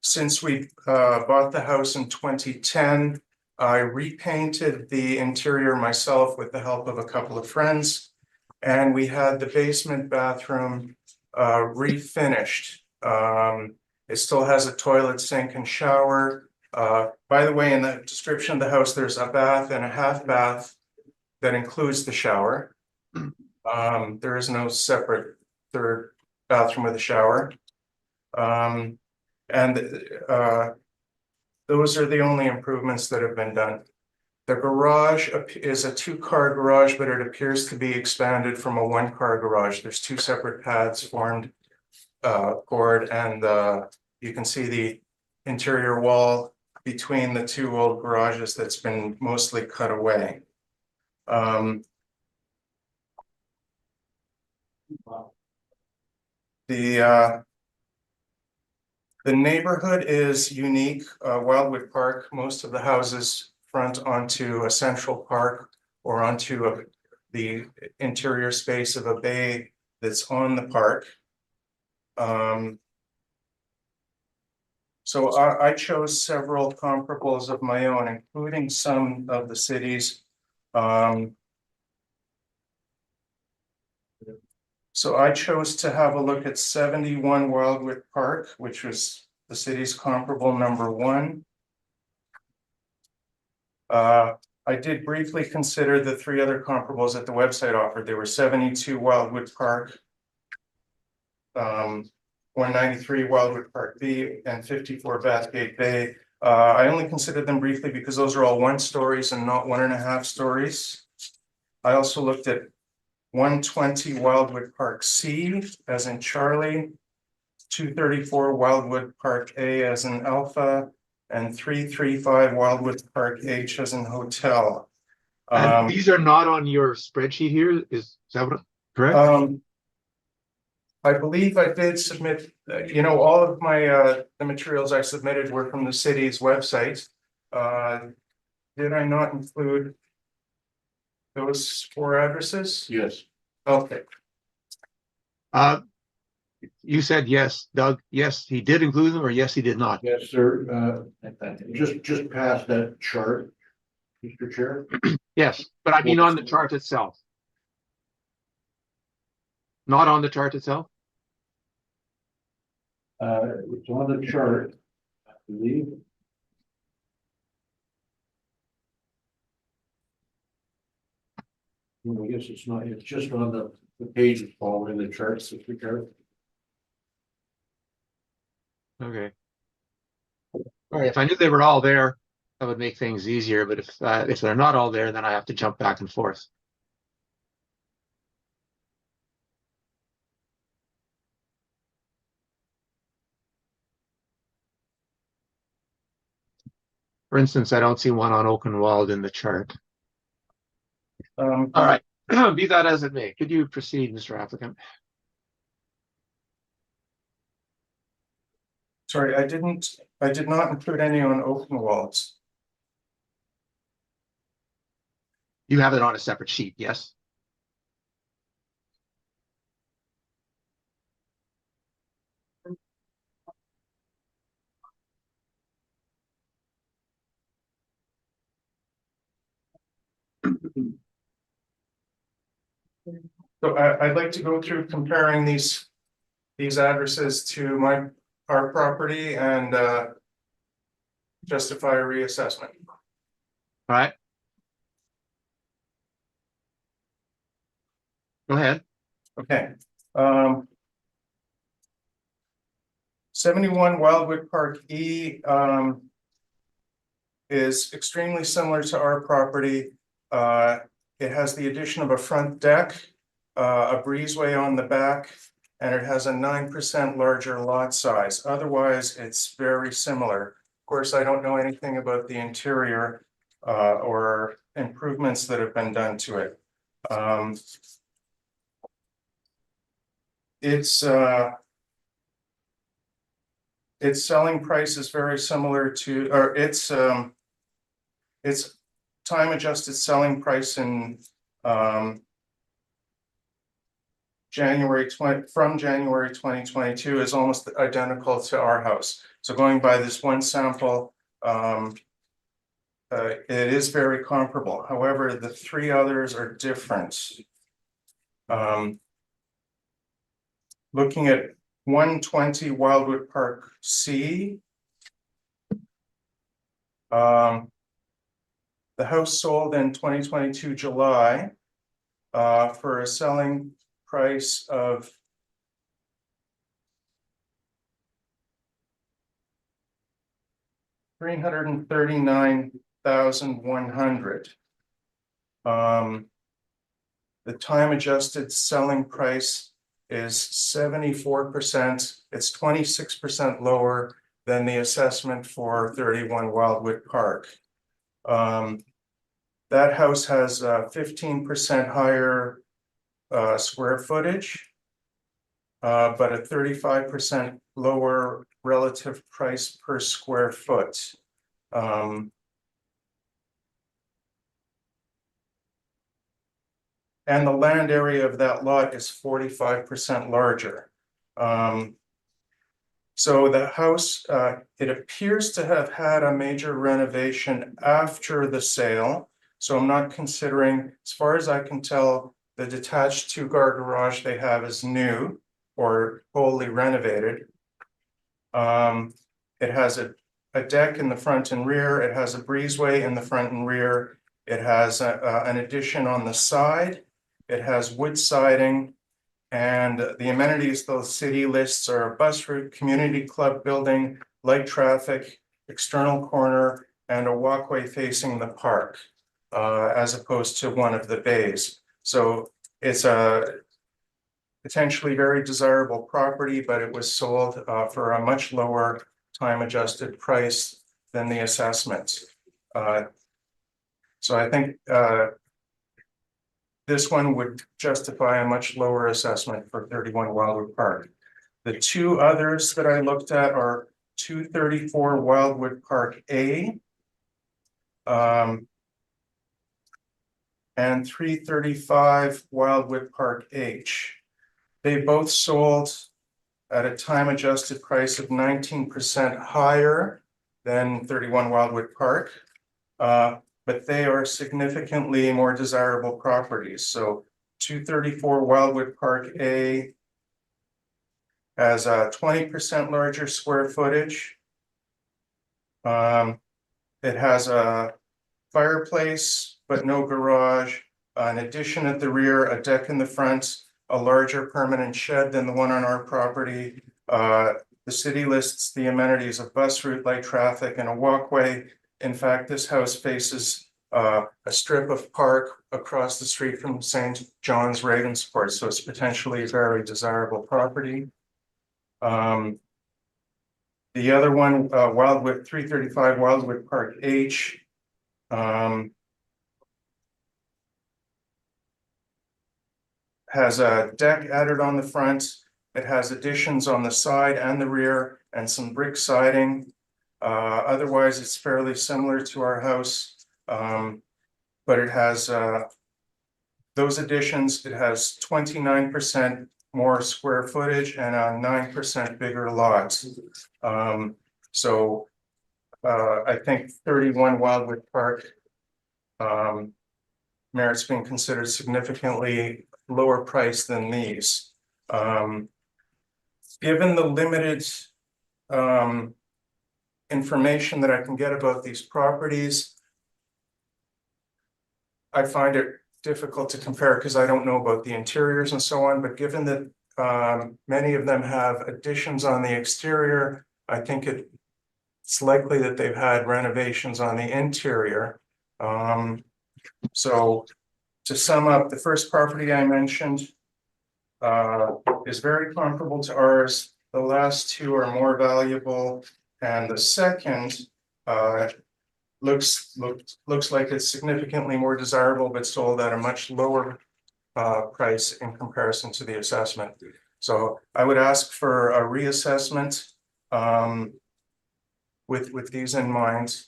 Since we bought the house in 2010, I repainted the interior myself with the help of a couple of friends. And we had the basement bathroom refinished. It still has a toilet, sink, and shower. By the way, in the description of the house, there's a bath and a half bath that includes the shower. There is no separate third bathroom with a shower. And those are the only improvements that have been done. The garage is a two-car garage, but it appears to be expanded from a one-car garage. There's two separate paths formed for it, and you can see the interior wall between the two old garages that's been mostly cut away. The neighborhood is unique. Wildwood Park, most of the houses front onto a central park or onto the interior space of a bay that's on the park. So I chose several comparables of my own, including some of the cities. So I chose to have a look at 71 Wildwood Park, which was the city's comparable number one. I did briefly consider the three other comparables that the website offered. There were 72 Wildwood Park, 193 Wildwood Park B, and 54 Bathgate Bay. I only considered them briefly because those are all 1 stories and not 1.5 stories. I also looked at 120 Wildwood Park C as in Charlie, 234 Wildwood Park A as in Alpha, and 335 Wildwood Park H as in Hotel. And these are not on your spreadsheet here, is that what, correct? I believe I did submit, all of my, the materials I submitted were from the city's website. Did I not include those 4 addresses? Yes. Okay, You said yes, Doug. Yes, he did include them, or yes, he did not. Yes, sir. Just past that chart, Mr. Chair. Yes, but I mean on the chart itself. Not on the chart itself? It's on the chart, I believe. Well, I guess it's not, it's just on the page following the charts, Mr. Chair. Okay. All right, if I knew they were all there, that would make things easier, but if they're not all there, then I have to jump back and forth. For instance, I don't see one on Oakenwald in the chart. All right, be that as it may, could you proceed, Mr. Applicant? sorry, I did not include any on Oakenwalds. You have it on a separate sheet, yes? So I'd like to go through comparing these addresses to our property and justify a reassessment. All right. Go ahead. Okay. 71 Wildwood Park E is extremely similar to our property. It has the addition of a front deck, a breezeway on the back, and it has a 9% larger lot size. Otherwise, it's very similar. Of course, I don't know anything about the interior or improvements that have been done to it. Its selling price is very similar to, or its time adjusted selling price in January 2022 is almost identical to our house. So going by this one sample, it is very comparable. However, the 3 others are different. Looking at 120 Wildwood Park C. The house sold in 2022 July for a selling price of $339,000. $28,100. The time adjusted selling price is 74%. It's 26% lower than the assessment for 31 Wildwood Park. That house has 15% higher square footage, but a 35% lower relative price per square foot. And the land area of that lot is 45% larger. So the house, it appears to have had a major renovation after the sale. So I'm not considering, as far as I can tell, the detached two-car garage they have is new or wholly renovated. It has a deck in the front and rear. It has a breezeway in the front and rear. It has an addition on the side. It has wood siding, and the amenities the city lists are a bus route, community club building, light traffic, external corner, and a walkway facing the park, as opposed to one of the bays. So it's a potentially very desirable property, but it was sold for a much lower time adjusted price than the assessment. So I think this one would justify a much lower assessment for 31 Wildwood Park. The two others that I looked at are 234 Wildwood Park A and 335 Wildwood Park H. They both sold at a time adjusted price of 19% higher than 31 Wildwood Park. But they are significantly more desirable properties. So 234 Wildwood Park A has a 20% larger square footage. It has a fireplace, but no garage, an addition at the rear, a deck in the front, a larger permanent shed than the one on our property. The city lists the amenities of bus route, light traffic, and a walkway. In fact, this house faces a strip of park across the street from St. John's Ravenscourt, so it's potentially a very desirable property. The other one, 335 Wildwood Park H, has a deck added on the front. It has additions on the side and the rear and some brick siding. Otherwise, it's fairly similar to our house, but it has those additions. It has 29% more square footage and a 9% bigger lot. So I think 31 Wildwood Park merits being considered significantly lower price than these. Given the limited information that I can get about these properties, I find it difficult to compare because I don't know about the interiors and so on, but given that many of them have additions on the exterior, I think it's likely that they've had renovations on the interior. So to sum up, the first property I mentioned is very comparable to ours. The last two are more valuable, and the second looks like it's significantly more desirable, but sold at a much lower price in comparison to the assessment. So I would ask for a reassessment with these in mind.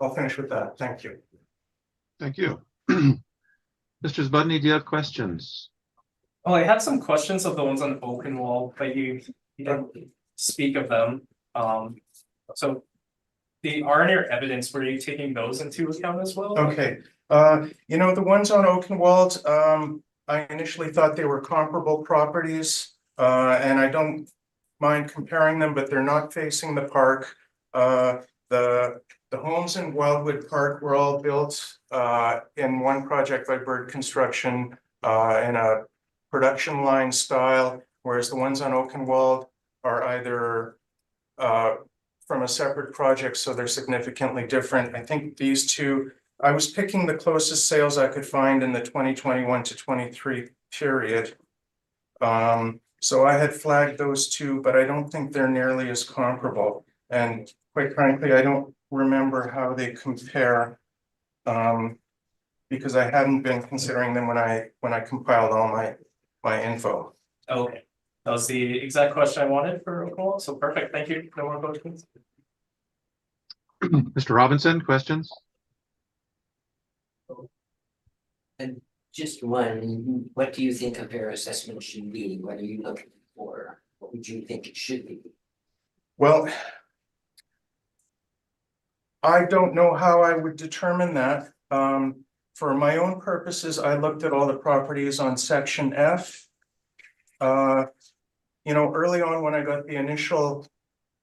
I'll finish with that. Thank you. Thank you. Mr. Zbudny, do you have questions? Oh, I had some questions of the ones on Oakenwall, but you didn't speak of them. So the R&R evidence, were you taking those into account as well? Okay. You know, the ones on Oakenwald, I initially thought they were comparable properties, and I don't mind comparing them, but they're not facing the park. The The homes in Wildwood Park were all built in one project by Bird Construction in a production line style, whereas the ones on Oakenwald are either from a separate project, so they're significantly different. I think these two, I was picking the closest sales I could find in the 2021 to 23 period. So I had flagged those two, but I don't think they're nearly as comparable. And quite frankly, I don't remember how they compare. Because I hadn't been considering them when I compiled all my info. Okay, that was the exact question I wanted for Oakenwald, so perfect, thank you. No more questions? Mr. Robinson, questions? And just one, what do you think a fair assessment should be? What are you looking for? What would you think it should be? Well, I don't know how I would determine that. For my own purposes, I looked at all the properties on section F. You know, early on when I got the initial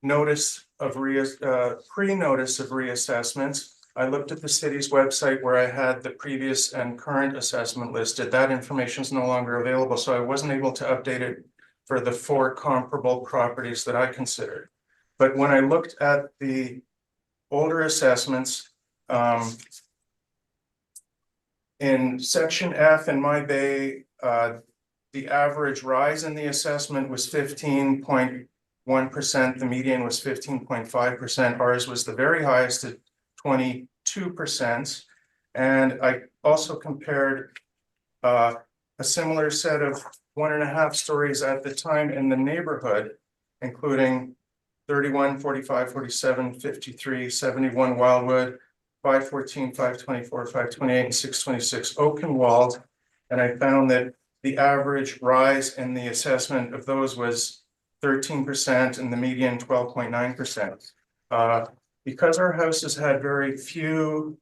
notice of pre-notice of reassessments, I looked at the city's website where I had the previous and current assessment listed. That information is no longer available, so I wasn't able to update it for the 4 comparable properties that I considered. But when I looked at the older assessments, in section F in my bay, the average rise in the assessment was 15.1%. The median was 15.5%. Ours was the very highest at 22%. And I also compared a similar set of 1.5 stories at the time in the neighborhood, including 31, 45, 47, 53, 71 Wildwood, 514, 524, 528, and 626 Oakenwald. And I found that the average rise in the assessment of those was 13% and the median 12.9%. Because our house has had very few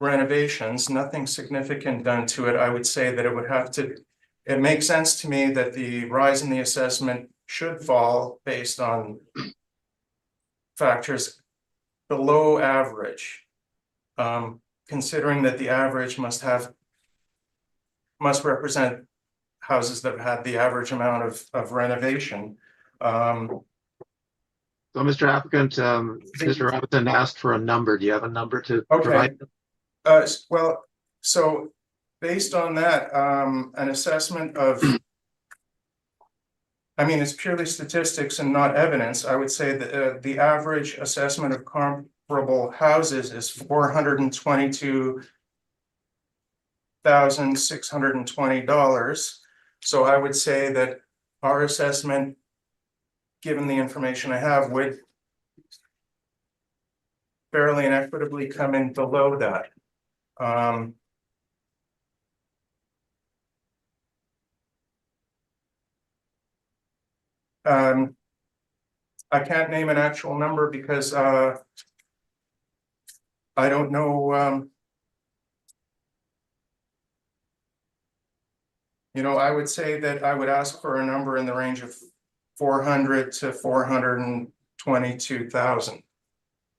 renovations, nothing significant done to it, I would say that it makes sense to me that the rise in the assessment should fall based on factors below average. Considering that the average must represent houses that have had the average amount of renovation. So, Mr. Applicant, Mr. Robinson asked for a number. Do you have a number to provide? Well, so based on that, an assessment of, I mean, it's purely statistics and not evidence. I would say that the average assessment of comparable houses is $422,620. So I would say that our assessment, given the information I have, would fairly and equitably come in below that. I can't name an actual number because I don't know. You know, I would say that I would ask for a number in the range of 400 to 422,000.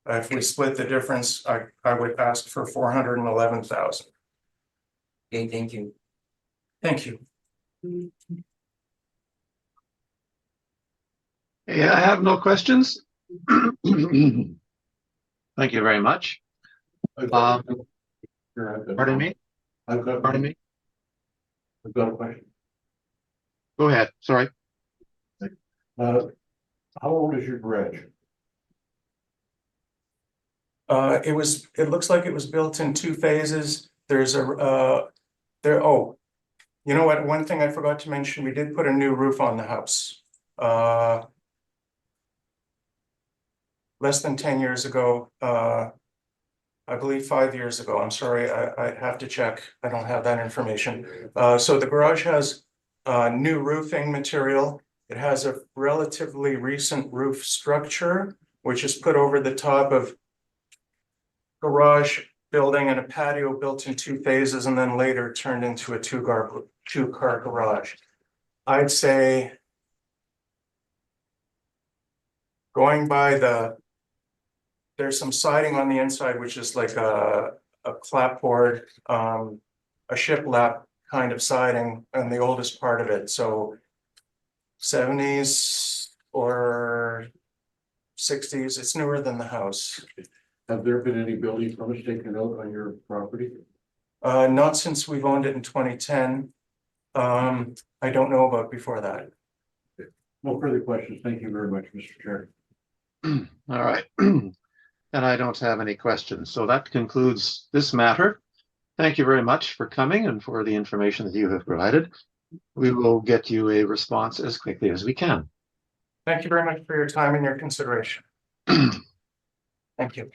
If we split the difference, I would ask for 411,000. Okay, thank you. Thank you. Yeah, I have no questions. Thank you very much. Pardon me? Pardon me? I've got a question. Go ahead, sorry. How old is your garage? It looks like it was built in 2 phases. There's you know what, one thing I forgot to mention, we did put a new roof on the house. Less than 10 years ago, I believe 5 years ago. I'm sorry, I have to check. I don't have that information. So the garage has new roofing material. It has a relatively recent roof structure, which is put over the top of garage building and a patio built in 2 phases and then later turned into a two-car garage. I'd say, going by the there's some siding on the inside, which is like a clapboard, a shiplap kind of siding on the oldest part of it, so 70s or 60s, it's newer than the house. Have there been any building permits taken out on your property? Not since we've owned it in 2010. I don't know about before that. No further questions. Thank you very much, Mr. Chair. All right. And I don't have any questions. So that concludes this matter. Thank you very much for coming and for the information that you have provided. We will get you a response as quickly as we can. Thank you very much for your time and your consideration. Thank you.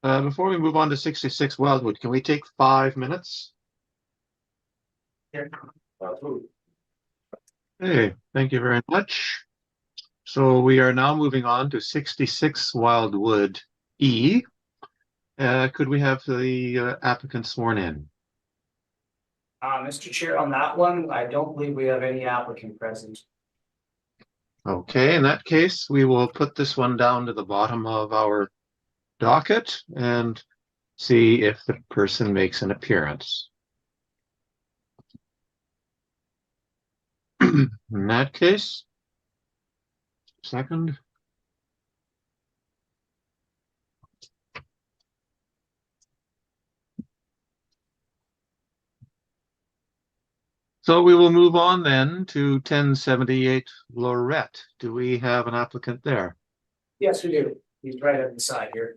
Before we move on to 66 Wildwood, can we take 5 minutes? Hey, thank you very much. So we are now moving on to 66 Wildwood E. Could we have the applicant sworn in? Mr. Chair, on that one, I don't believe we have any applicant present. Okay, in that case, we will put this one down to the bottom of our docket and see if the person makes an appearance. In that case, second. So we will move on then to 1078 Lorette. Do we have an applicant there? Yes, we do. He's right at the side here.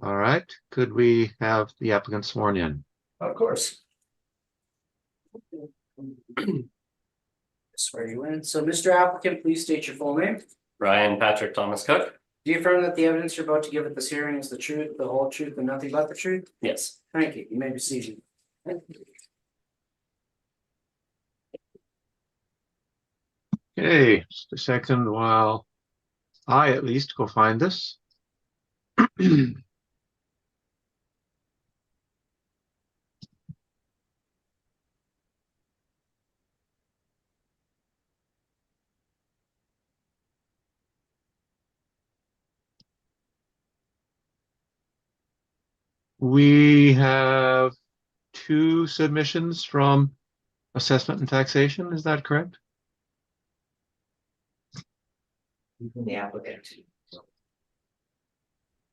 All right, could we have the applicant sworn in? Of course. Swear you in. So, Mr. Applicant, please state your full name. Ryan Patrick Thomas Cook. Do you affirm that the evidence you're about to give at this hearing is the truth, the whole truth, and nothing but the truth? Yes. Thank you. You may be seated. Okay, just a second while I at least go find this. We have 2 submissions from assessment and taxation, is that correct? The applicant.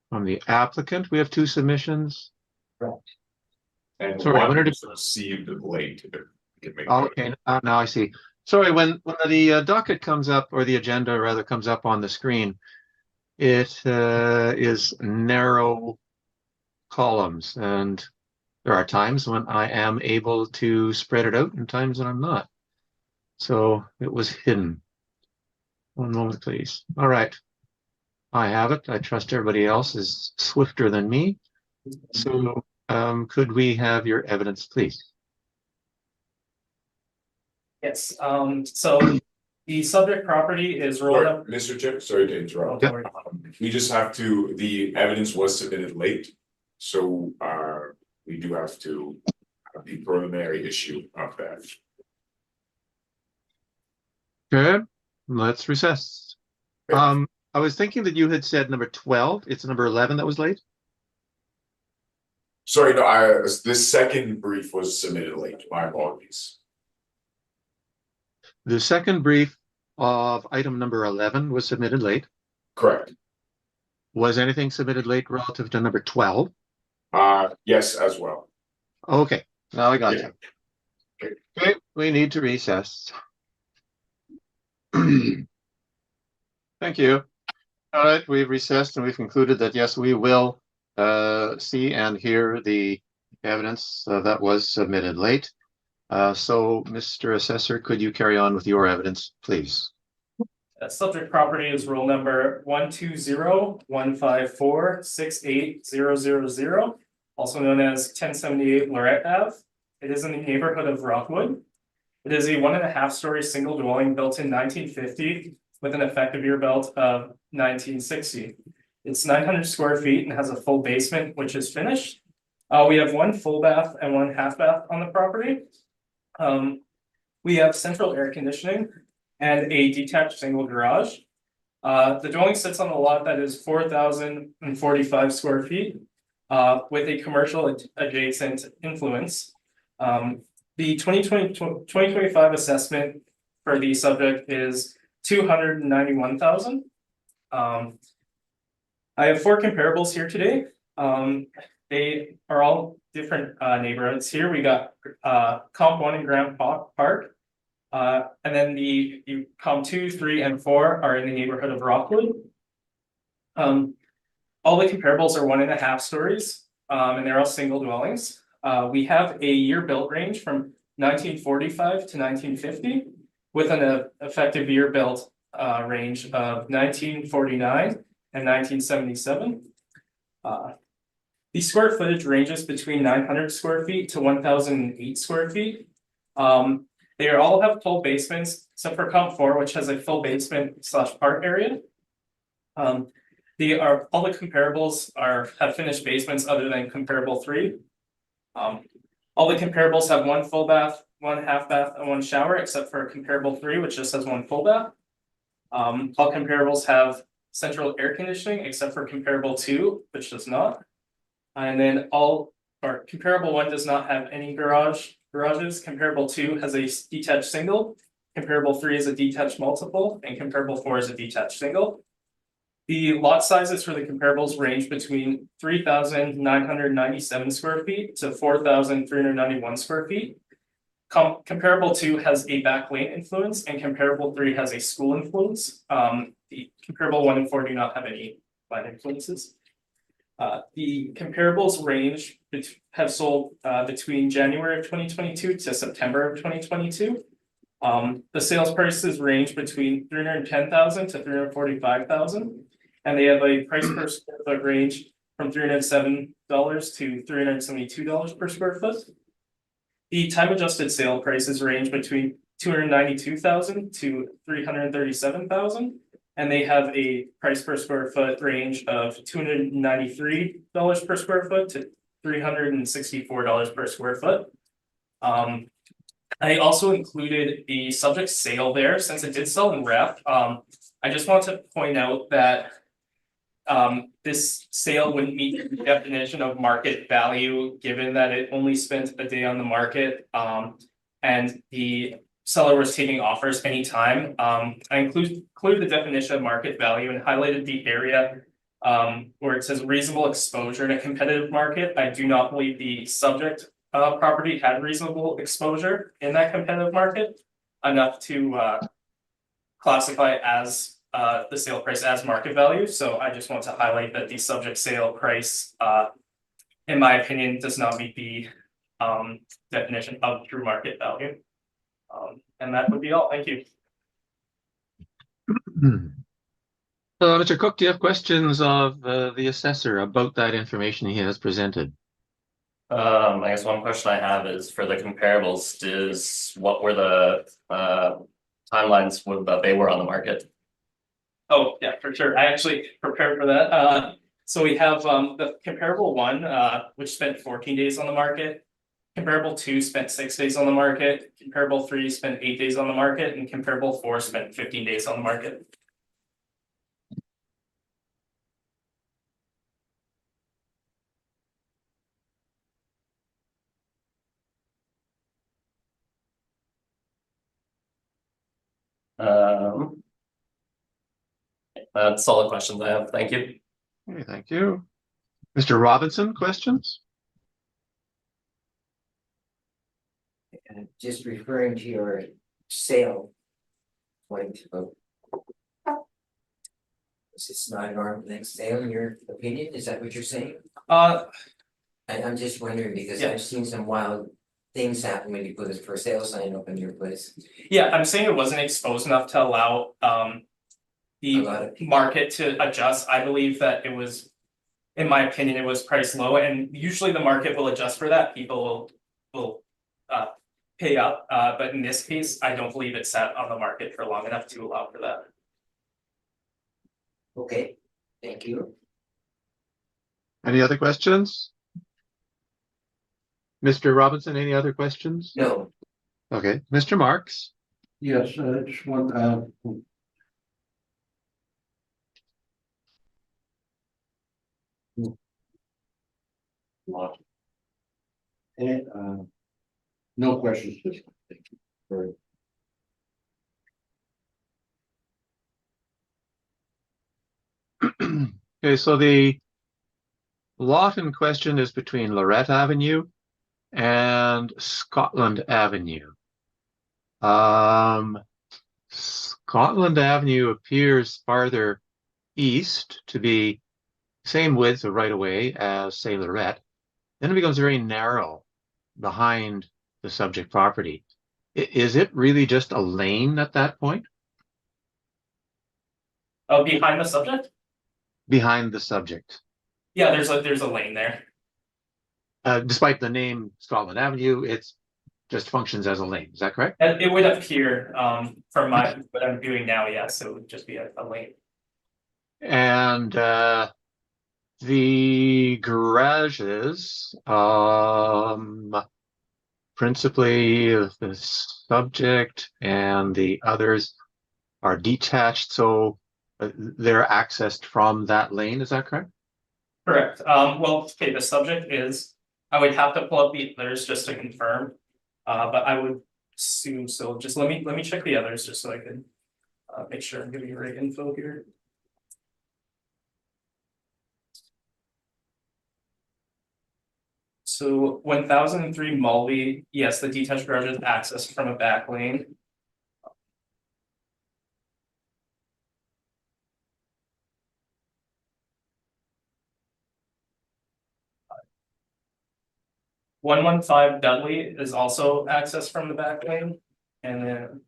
From the applicant, we have 2 submissions. And Sorry, I one wondered if- was received late. If we could make Oh, note. okay, now I see. Sorry, when the docket comes up, or the agenda rather comes up on the screen, it is narrow columns, and there are times when I am able to spread it out and times when I'm not. So it was hidden. One moment, please. All right. I have it. I trust everybody else is swifter than me. So could we have your evidence, please? Yes, so the subject property is roll Sorry, up. Mr. Chair, sorry to interrupt. We just have to, the evidence was submitted late, so we do have to have the preliminary issue of that. Okay, let's recess. I was thinking that you had said number 12. It's number 11 that was late. Sorry, no, this second brief was submitted late, my apologies. The second brief of item number 11 was submitted late. Correct. Was anything submitted late relative to number 12? Yes, as well. Okay, now I got Yeah. you. Okay, we need to recess. Thank you. All right, we've recessed and we've concluded that yes, we will see and hear the evidence that was submitted late. So, Mr. Assessor, could you carry on with your evidence, please? Subject property is roll number 120-154-68000, also known as 1078 Lorette Ave. It is in the neighborhood of Rockwood. It is a 1.5-story single dwelling built in 1950 with an effective year built of 1960. It's 900 square feet and has a full basement, which is finished. We have one full bath and one half bath on the property. We have central air conditioning and a detached single garage. The dwelling sits on a lot that is 4,045 square feet, with a commercial adjacent influence. The 2025 assessment for the subject is 291,000. I have 4 comparables here today. They are all different neighborhoods here. We got comp 1 in Grand Park. And then the comp 2, 3, and 4 are in the neighborhood of Rockwood. All the comparables are 1.5 stories, and they're all single dwellings. We have a year built range from 1945 to 1950, with an effective year built range of 1949 and 1977. The square footage ranges between 900 square feet to 1,008 square feet. They all have full basements, except for comp 4, which has a full basement / park area. All the comparables have finished basements other than comparable 3. All the comparables have 1 full bath, 1 half bath, and 1 shower, except for comparable 3, which just has 1 full bath. All comparables have central air conditioning, except for comparable 2, which does not. And then comparable 1 does not have any garages. Comparable 2 has a detached single. Comparable 3 is a detached multiple, and comparable 4 is a detached single. The lot sizes for the comparables range between 3,997 square feet to 4,391 square feet. Comparable 2 has a back lane influence, and comparable 3 has a school influence. The comparable 1 and 4 do not have any line influences. The comparables range have sold between January of 2022 to September of 2022. The sales prices range between 310,000 to 345,000, and they have a price per square foot range from $307 to $372 per square foot. The time adjusted sale prices range between 292,000 to 337,000. And they have a price per square foot range of $293 per square foot to $364 per square foot. I also included the subject sale there since it did sell in rep. I just want to point out that this sale wouldn't meet the definition of market value, given that it only spent a day on the market, and the seller was taking offers anytime. I included the definition of market value and highlighted the area where it says reasonable exposure in a competitive market. I do not believe the subject property had reasonable exposure in that competitive market enough to classify as the sale price as market value. So I just want to highlight that the subject sale price, in my opinion, does not meet the definition of true market value. And that would be all. Thank you. Mr. Cook, do you have questions of the assessor about that information he has presented? I guess one question I have is for the comparables, what were the timelines that they were on the market? Oh, yeah, for sure. I actually prepared for that. So we have the comparable 1, which spent 14 days on the market. Comparable 2 spent 6 days on the market. Comparable 3 spent 8 days on the market, and comparable 4 spent 15 days on the market. That's all the questions I have. Thank you. Okay, thank you. Mr. Robinson, questions? Just referring to your sale point of. Is this not an arm's length sale in your opinion? Is that what you're saying? I'm just wondering because Yeah. I've seen some wild things happen when you put a for sale sign up in your place. Yeah, I'm saying it wasn't exposed enough to allow the market to adjust. I believe that it was, in my opinion, it was priced low, and usually the market will adjust for that. People will pay up, but in this case, I don't believe it sat on the market for long enough to allow for that. Okay, thank you. Any other questions? Mr. Robinson, any other questions? No, Okay, Mr. Marks? Yes, just one, lot. And, no questions. Thank you. Very- Okay, so the lot in question is between Lorette Avenue and Scotland Avenue. Scotland Avenue appears farther east to be same width of right of way as, say, Lorette. Then it becomes very narrow behind the subject property. Is it really just a lane at that point? Oh, behind the subject? Behind the subject. Yeah, there's a lane there. Despite the name Scotland Avenue, it's just functions as a lane. Is that correct? And it would appear, from what I'm doing now, yes, it would just be a lane. And the garages, principally the subject and the others are detached, so they're accessed from that lane. Is that correct? Correct. Well, okay, the subject is, I would have to pull up the others just to confirm. But I would assume so. Just let me check the others just so I can make sure I'm giving you the right info here. So 1003 Mulvey, yes, the detached garage is accessed from a back lane. .115 Dudley is also accessed from the back lane, and then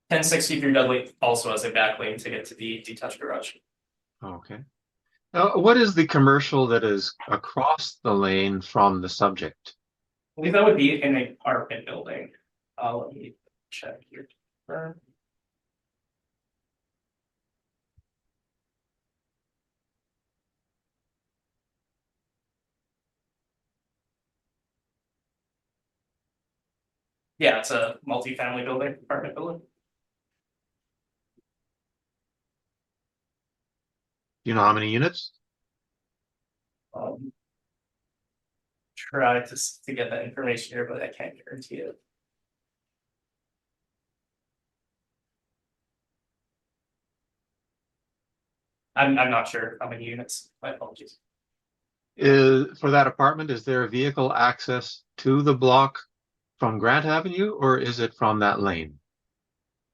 1063 Dudley also has a back lane to get to the detached garage. Okay. What is the commercial that is across the lane from the subject? I believe that would be in an apartment building. Let me check here. Yeah, it's a multi-family building, apartment building. Do you know how many units? Try to get that information here, but I can't guarantee it. I'm not sure how many units. My apologies. For that apartment, is there a vehicle access to the block from Grant Avenue, or is it from that lane?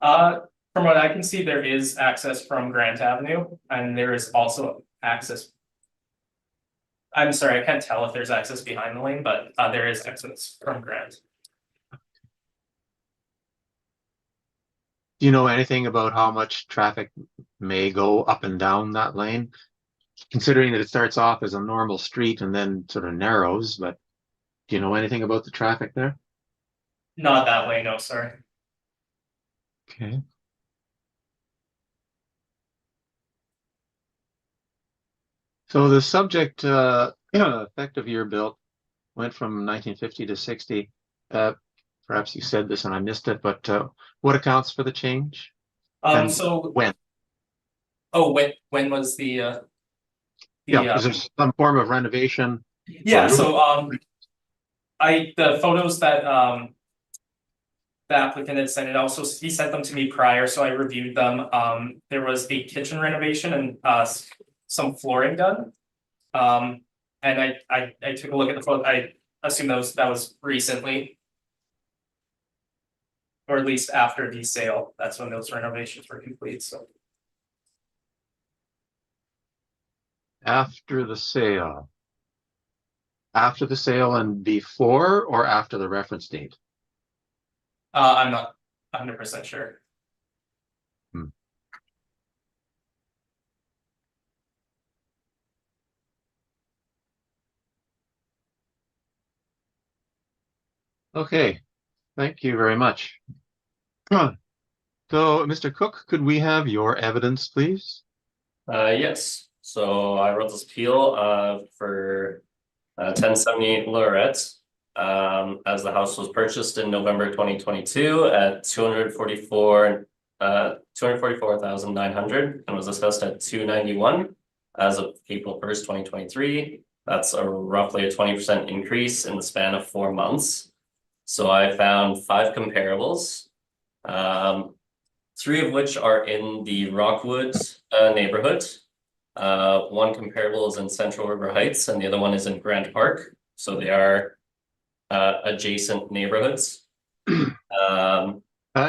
From what I can see, there is access from Grant Avenue, and there is also access. I'm sorry, I can't tell if there's access behind the lane, but there is access from Grant. Do you know anything about how much traffic may go up and down that lane? Considering that it starts off as a normal street and then sort of narrows, but do you know anything about the traffic there? Not that way, no, sorry. Okay. So the subject effective year built went from 1950 to 60. Perhaps you said this and I missed it, but what accounts for the change? And So when? oh, when was the Yeah, is there some form of renovation? yeah, so the photos that the applicant had sent, it also, he sent them to me prior, so I reviewed them. There was a kitchen renovation and some flooring done. And I took a look at the photo. I assume that was recently, or at least after the sale. That's when those renovations were complete. So After the sale. After the sale and before or after the reference date? I'm not 100% sure. Okay, thank you very much. So, Mr. Cook, could we have your evidence, please? Yes, so I wrote this appeal for 1078 Lorette. As the house was purchased in November 2022 at 244,900 and was assessed at 291 as of April 1st, 2023. That's roughly a 20% increase in the span of 4 months. So I found 5 comparables, 3 of which are in the Rockwood neighborhood. One comparable is in Central River Heights and the other one is in Grant Park. So they are adjacent neighborhoods.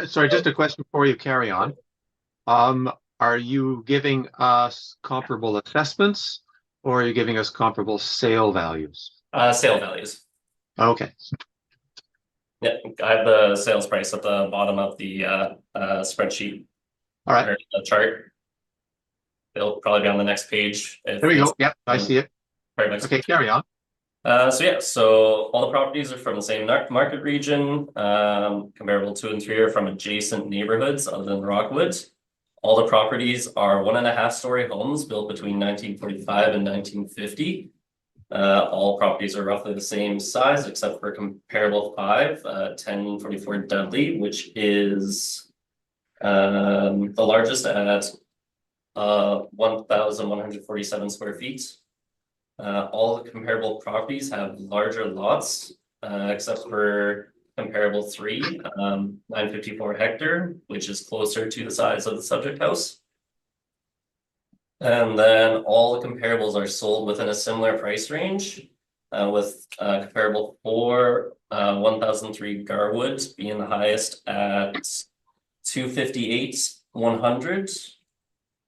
Sorry, just a question before you carry on. Are you giving us comparable assessments or are you giving us comparable sale values? Sale values. Okay. Yeah, I have the sales price at the bottom of the spreadsheet. All right. Or the chart. It'll probably be on the next page. There we go. Yep, I see it. Perfect. Okay, carry on. So all the properties are from the same market region. Comparable 2 and 3 are from adjacent neighborhoods other than Rockwood. All the properties are 1.5-story homes built between 1945 and 1950. All properties are roughly the same size except for comparable 5, 1044 Dudley, which is the largest at 1,147 square feet. All the comparable properties have larger lots, except for comparable 3, 954 hectare, which is closer to the size of the subject house. And then all the comparables are sold within a similar price range, with comparable 4, 1003 Garwood being the highest at 258,100.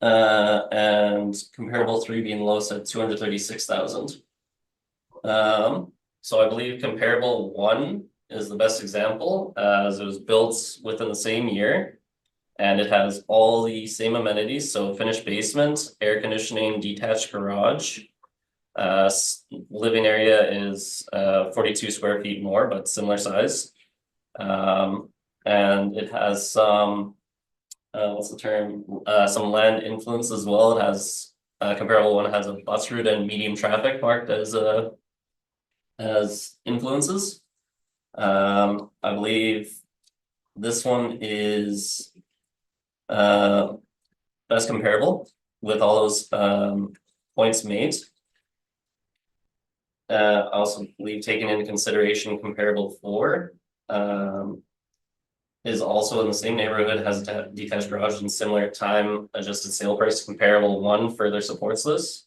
And comparable 3 being lowest at 236,000. So I believe comparable 1 is the best example, as it was built within the same year. And it has all the same amenities, so finished basement, air conditioning, detached garage. Living area is 42 square feet more, but similar size. And it has some what's the term? Some land influence as well. It has comparable 1 has a bus route and medium traffic marked as influences. I believe this one is best comparable with all those points made. I also believe taking into consideration comparable 4. Is also in the same neighborhood, has a detached garage and similar time adjusted sale price. Comparable 1 further supports this.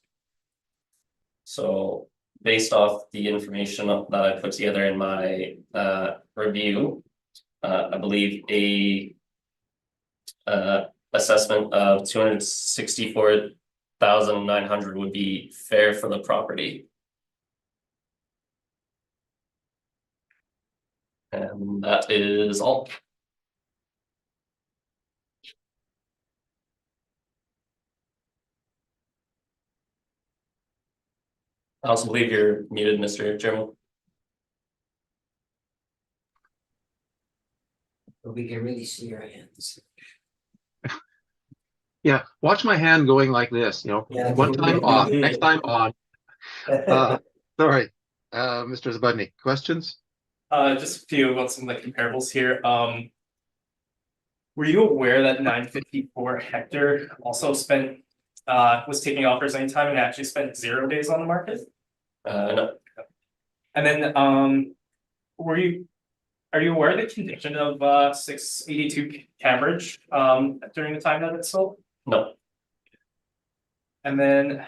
So based off the information that I put together in my review, I believe a assessment of 264,900 would be fair for the property. And that is all. I also believe you're muted, Mr. Chairman. But we can really see your hands. Yeah, watch my hand going like this, Yeah. one time off, next time on. Sorry, Mr. Zabudny, questions? Just a few about some of the comparables here. Were you aware that 954 hectare also was taking offers anytime and actually spent 0 days on the market? No. And then are you aware of the condition of 682 Cambridge during the time that it sold? No. And then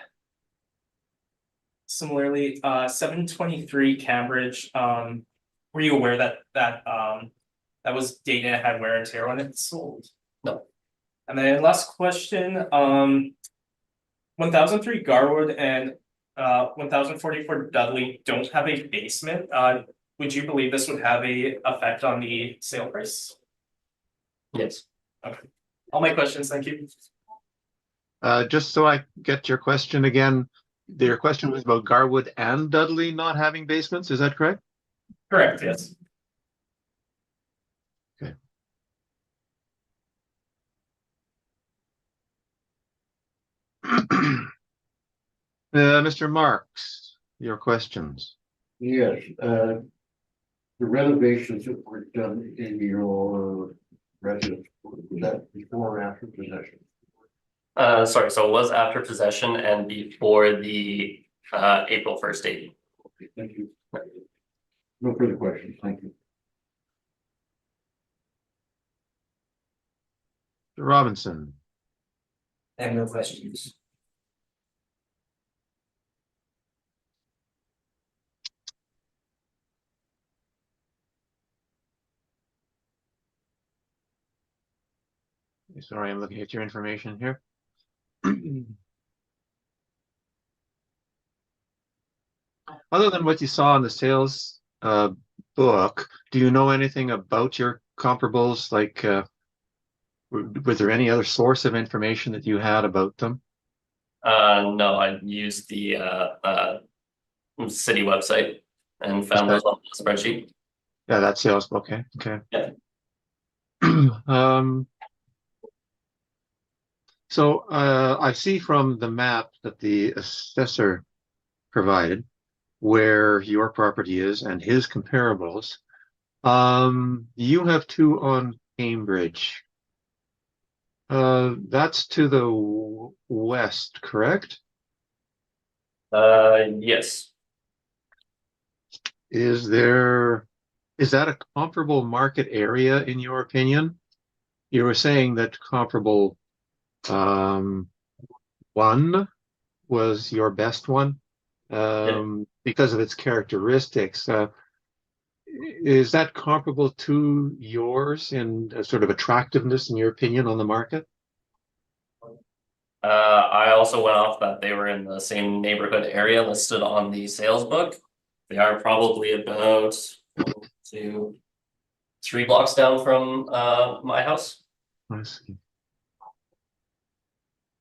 similarly, 723 Cambridge, were you aware that that was dated and had wear and tear when it sold? No. And then last question, 1003 Garwood and 1044 Dudley don't have a basement. Would you believe this would have a effect on the sale price? Yes. Okay. All my questions, thank you. Just so I get your question again, your question was about Garwood and Dudley not having basements, is that correct? Correct, yes. Mr. Marks, your questions. Yes, the renovations that were done in your residence, was that before or after possession? Sorry, so it was after possession and before the April 1st date. Okay, thank you. No further questions, thank you. Mr. Robinson. I have no questions. Sorry, I'm looking at your information here. Other than what you saw in the sales book, do you know anything about your comparables? Like, was there any other source of information that you had about them? No, I used the city website and found those on the spreadsheet. Yeah, that sales book. Okay. Okay. Yeah. So I see from the map that the assessor provided where your property is and his comparables. You have two on Cambridge. That's to the west, correct? Yes. Is that a comparable market area in your opinion? You were saying that comparable one was your best one because of its characteristics. Is that comparable to yours in sort of attractiveness, in your opinion, on the market? I also went off that they were in the same neighborhood area listed on the sales book. They are probably about 2, 3 blocks down from my house. I see.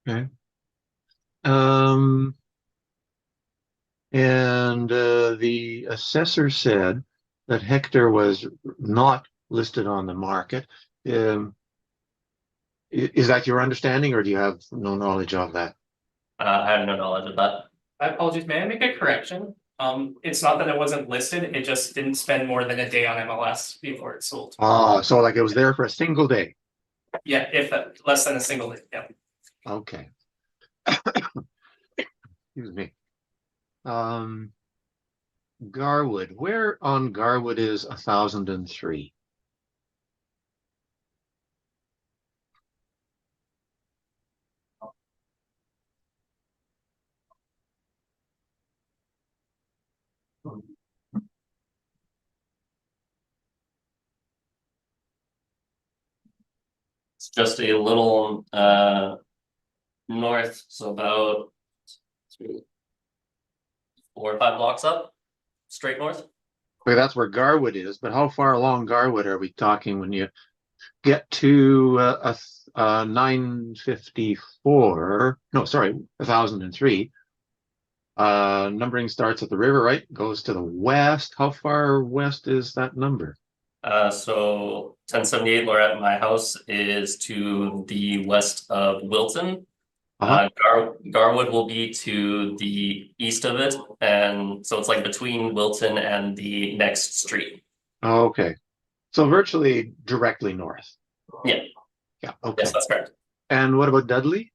Okay. And the assessor said that Hector was not listed on the market. Is that your understanding, or do you have no knowledge of that? I have no knowledge of that. I apologize, may I make a correction? It's not that it wasn't listed, it just didn't spend more than a day on MLS before it sold. So like it was there for a single day. Yeah, if less than a single day, yeah. Okay. Excuse me. Garwood. Where on Garwood is 1003? It's just a little north, so about 4 or 5 blocks up, straight north. Okay, that's where Garwood is, but how far along Garwood are we talking when you get to 954? No, sorry, 1003. Numbering starts at the river, right? Goes to the west. How far west is that number? So 1078 Lorette, my house, is to the west of Wilton. Garwood will be to the east of it, and so it's like between Wilton and the next street. Okay, so virtually directly north. Yeah. Yeah. Okay. Yes, that's correct. And what about Dudley?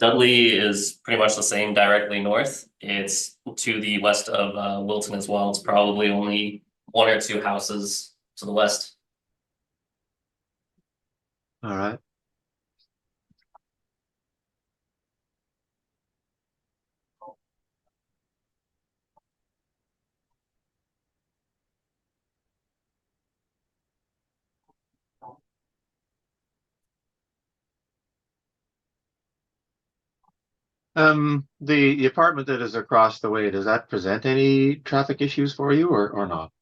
Dudley is pretty much the same, directly north. It's to the west of Wilton as well. It's probably only 1 or 2 houses to the west. All right. The apartment that is across the way, does that present any traffic issues for you or not?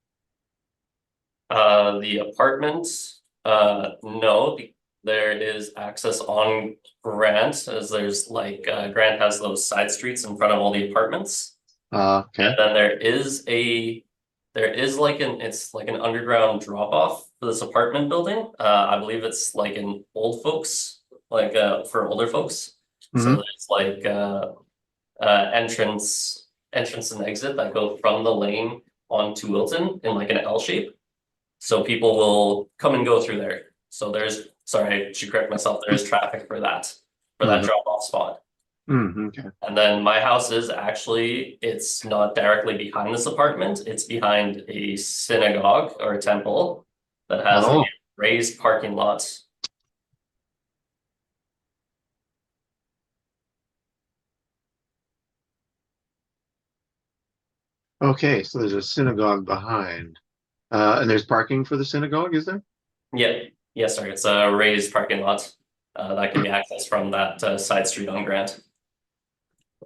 The apartments, no, there is access on Grant, as there's like Grant has those side streets in front of all the apartments. Okay. And then there is like it's like an underground drop off for this apartment building. I believe it's like an old folks, like for older folks. So Mhm. there's like entrance and exit that go from the lane onto Wilton in like an L shape. So people will come and go through there. So sorry, I should correct myself, there is traffic for that Mhm. drop off spot. Okay. And then my house is actually, it's not directly behind this apartment, it's behind a synagogue or a temple that has a Oh, raised parking lot. okay, so there's a synagogue behind. And there's parking for the synagogue, is there? Yeah, yes, sir, it's a raised parking lot that can be accessed from that side street on Grant.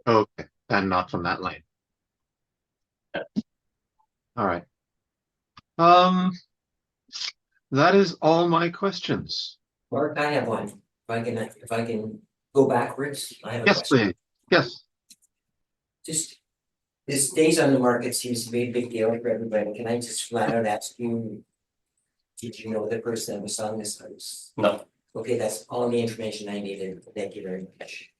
Okay, and not from that lane. All right. That is all my questions. Mark, I have one. If I can go backwards, I have a Yes, question. please. Yes. Just, this days on the market seems to be a big deal for everybody. Can I just flat out ask you? Did you know the person that was selling this house? No, Okay, that's all the information I needed. Thank you very much.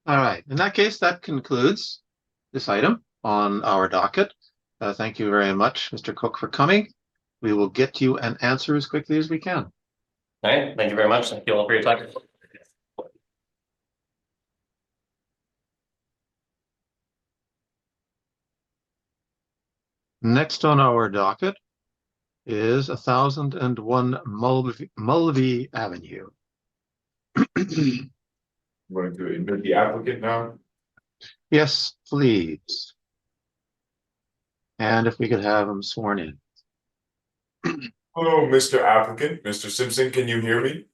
All right. In that case, that concludes this item on our docket. Thank you very much, Mr. Cook, for coming. We will get you an answer as quickly as we can. all right, thank you very much, thank you all for your time. Next on our docket is 1001 Mulvey Avenue. Want to admit the applicant now? Yes, please. And if we could have him sworn in. Hello, Mr. Applicant, Mr. Simpson, can you hear me?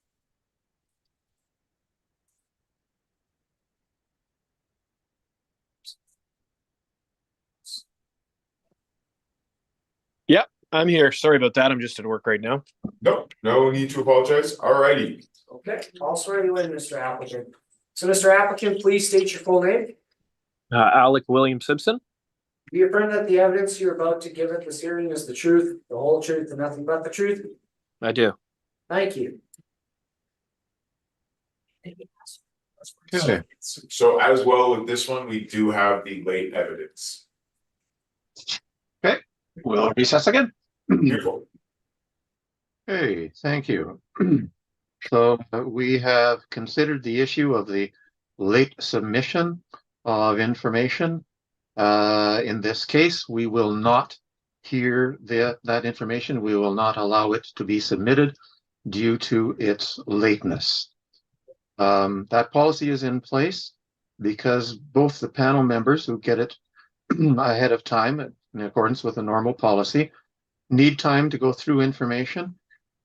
Yep, I'm here. Sorry about that. I'm just at work right now. No, no need to apologize. Alrighty. Okay, I'll swear you in, Mr. Applicant. So, Mr. Applicant, please state your full name. Alec William Simpson. Do you affirm that the evidence you're about to give at this hearing is the truth, the whole truth, and nothing but the truth? I do. Thank you. Okay. So as well with this one, we do have the late evidence. Okay, we'll recess again. Beautiful. Okay, thank you. So we have considered the issue of the late submission of information. In this case, we will not hear that information. We will not allow it to be submitted due to its lateness. That policy is in place because both the panel members who get it ahead of time in accordance with the normal policy need time to go through information,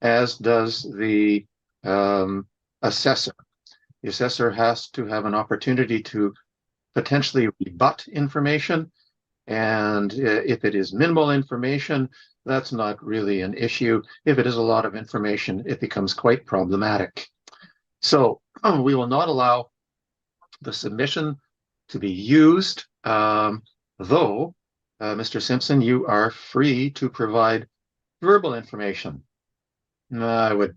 as does the assessor. The assessor has to have an opportunity to potentially rebut information, and if it is minimal information, that's not really an issue. If it is a lot of information, it becomes quite problematic. So we will not allow the submission to be used, though, Mr. Simpson, you are free to provide verbal information. I would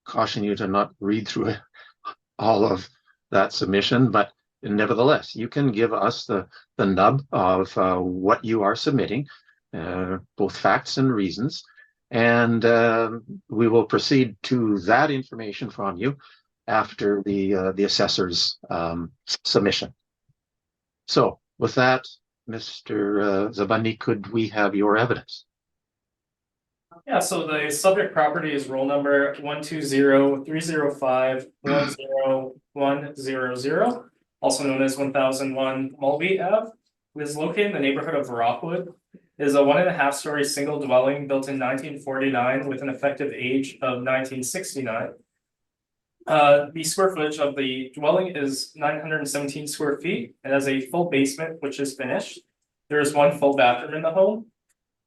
caution you to not read through all of that submission, but nevertheless, you can give us the nub of what you are submitting, both facts and reasons, and we will proceed to that information from you after the assessor's submission. So with that, Mr. Zabani, could we have your evidence? Yeah, so the subject property is roll number 120-305-10100, also known as 1001 Mulvey Ave. It is located in the neighborhood of Rockwood. It is a 1.5-story single dwelling built in 1949 with an effective age of 1969. The square footage of the dwelling is 917 square feet. It has a full basement, which is finished. There is one full bathroom in the home.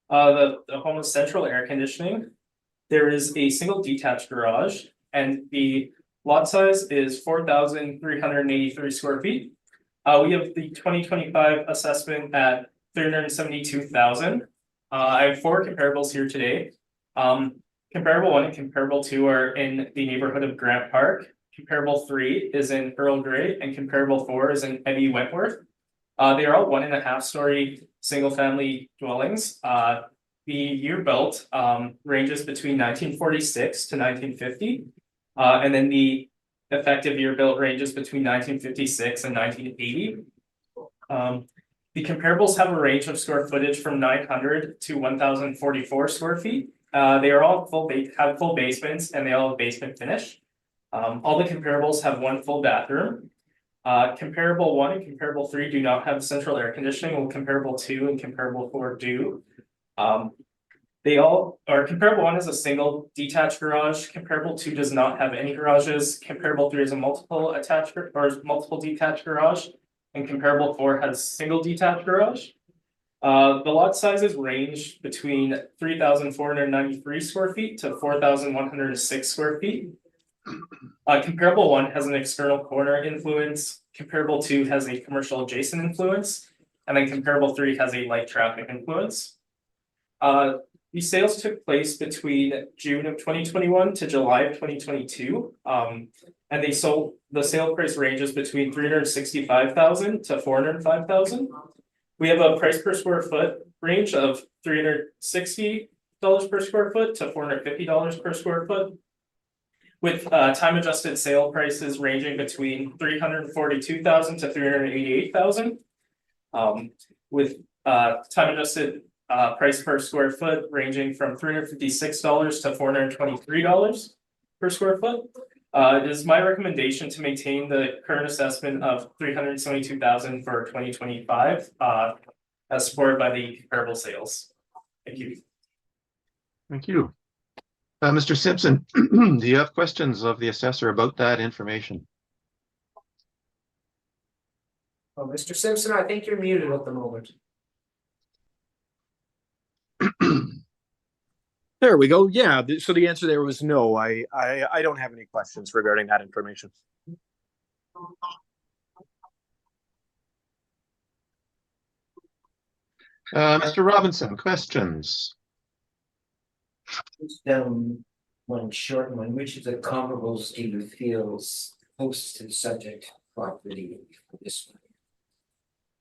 The home has central air conditioning. There is a single detached garage, and the lot size is 4,383 square feet. We have the 2025 assessment at 372,000. I have 4 comparables here today. Comparable 1 and comparable 2 are in the neighborhood of Grant Park. Comparable 3 is in Earl Grey, and comparable 4 is in Eddie Wentworth. They are all 1.5 story single family dwellings. The year built ranges between 1946 to 1950. And then the effective year built ranges between 1956 and 1980. The comparables have a range of square footage from 900 to 1,044 square feet. They are all have full basements, and they all have basement finish. All the comparables have one full bathroom. Comparable 1 and comparable 3 do not have central air conditioning, while comparable 2 and comparable 4 do. Comparable 1 is a single detached garage. Comparable 2 does not have any garages. Comparable 3 is a multiple detached garage, and comparable 4 has single detached garage. The lot sizes range between 3,493 square feet to 4,106 square feet. Comparable 1 has an external corner influence. Comparable 2 has a commercial adjacent influence, and then comparable 3 has a light traffic influence. These sales took place between June of 2021 to July of 2022. And the sale price ranges between 365,000 to 405,000. We have a price per square foot range of $360 per square foot to $450 per square foot, with time adjusted sale prices ranging between 342,000 to 388,000. With time adjusted price per square foot ranging from $356 to $423 per square foot. It is my recommendation to maintain the current assessment of $372,000 for 2025, as supported by the comparable sales. Thank you. Thank you. Mr. Simpson, do you have questions of the assessor about that information? Well, Mr. Simpson, I think you're muted at the moment. There we go. Yeah. So the answer there was no. I don't have any questions regarding that information. Mr. Robinson, questions? One short one, which of the comparables do you feel close to the subject property for this one?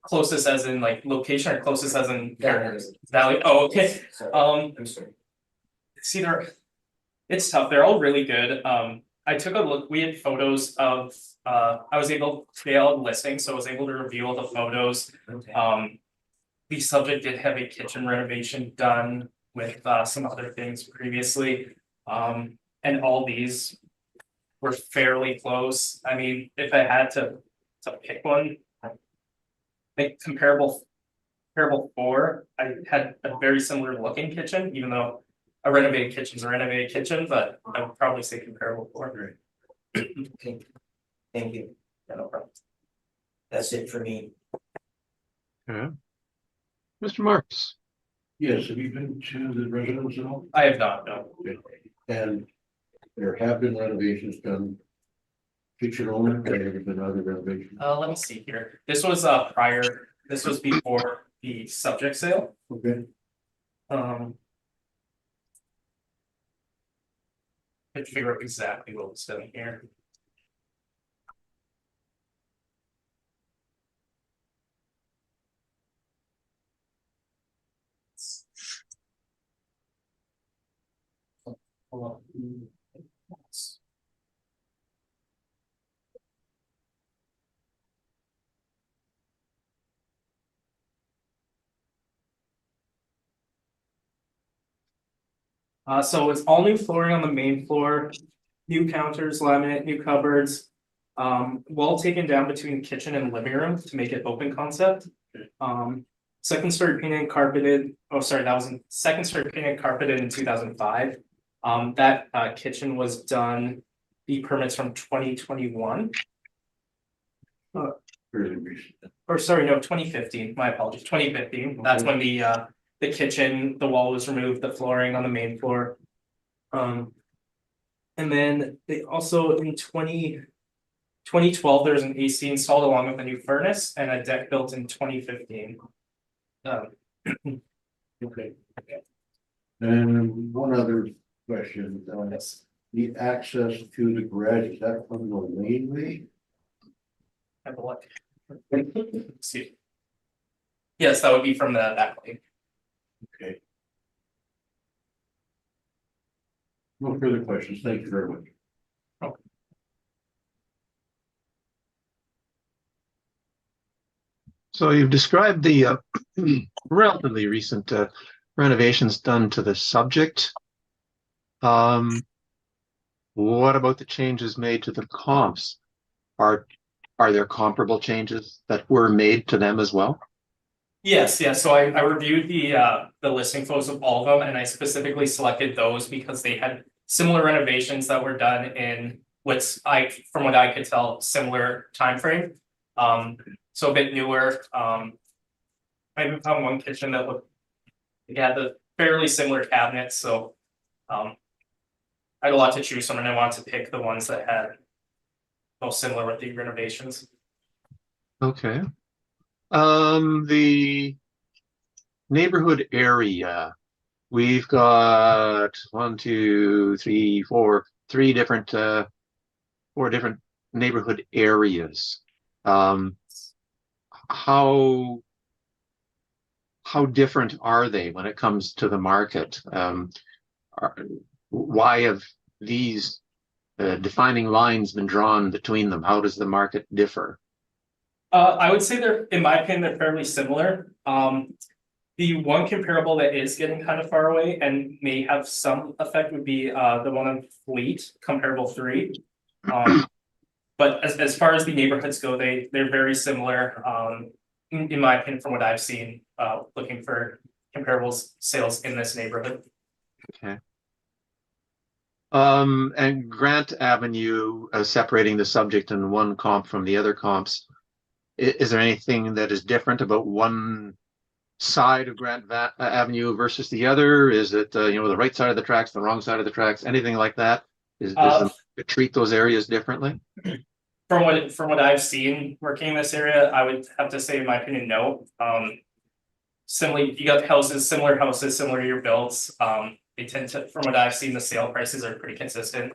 Closest as in like location, or closest as in Value. value? Oh, okay. Sorry, I'm sorry. See, it's tough. They're all really good. I took a look. We had photos of. They all listing, so I was able to review all the photos. Okay. The subject did have a kitchen renovation done with some other things previously. And all these were fairly close. I mean, if I had to pick one, I think comparable 4, I had a very similar looking kitchen, even though a renovated kitchen is a renovated kitchen, but I would probably say comparable 4. Okay. Thank you. Yeah, no problem. That's it for me. Yeah. Mr. Marks? Yes, have you been to the residence at all? I have not, no. And there have been renovations done. Kitchen only, or have there been other renovations? Let me see here. This was this was before the subject sale. Okay. I'd figure out exactly what was done here. Hold on. So it's all new flooring on the main floor, new counters, laminate, new cupboards. Wall taken down between the kitchen and living room to make it open concept. Second story painted and carpeted. Oh, sorry, that was second story painted and carpeted in 2005. That kitchen was done. The permits from 2021. Fairly recent. Or sorry, no, 2015. My apologies, 2015. That's when the kitchen, the wall was removed, the flooring on the main floor. And then they also in 2012, there's an AC installed along with a new furnace and a deck built in 2015. Okay. And one other question. The access to the garage, is that from the laneway? Have a look. See. Yes, that would be from the back lane. Okay. No further questions. Thank you very much. So you've described the relatively recent renovations done to the subject. What about the changes made to the comps? Are there comparable changes that were made to them as well? Yes, so I reviewed the listing photos of all of them, and I specifically selected those because they had similar renovations that were done in from what I could tell, similar time frame. So a bit newer. I even found one kitchen that had the fairly similar cabinets, so I had a lot to choose from, and I wanted to pick the ones that had most similar with the renovations. Okay. The neighborhood area, we've got 4 different neighborhood areas. How different are they when it comes to the market? Why have these defining lines been drawn between them? How does the market differ? I would say in my opinion, they're fairly similar. The one comparable that is getting kind of far away and may have some effect would be the one on Fleet, comparable 3. But as far as the neighborhoods go, they're very similar. In my opinion, from what I've seen, looking for comparable sales in this neighborhood. Okay. And Grant Avenue, separating the subject in one comp from the other comps. Is there anything that is different about one side of Grant Avenue versus the other? Is it the right side of the tracks, the wrong side of the tracks, anything like that? Does the market treat those areas differently? From what I've seen working in this area, I would have to say, in my opinion, no. Similarly, you got similar houses, similar year builds. They tend to, from what I've seen, the sale prices are pretty consistent.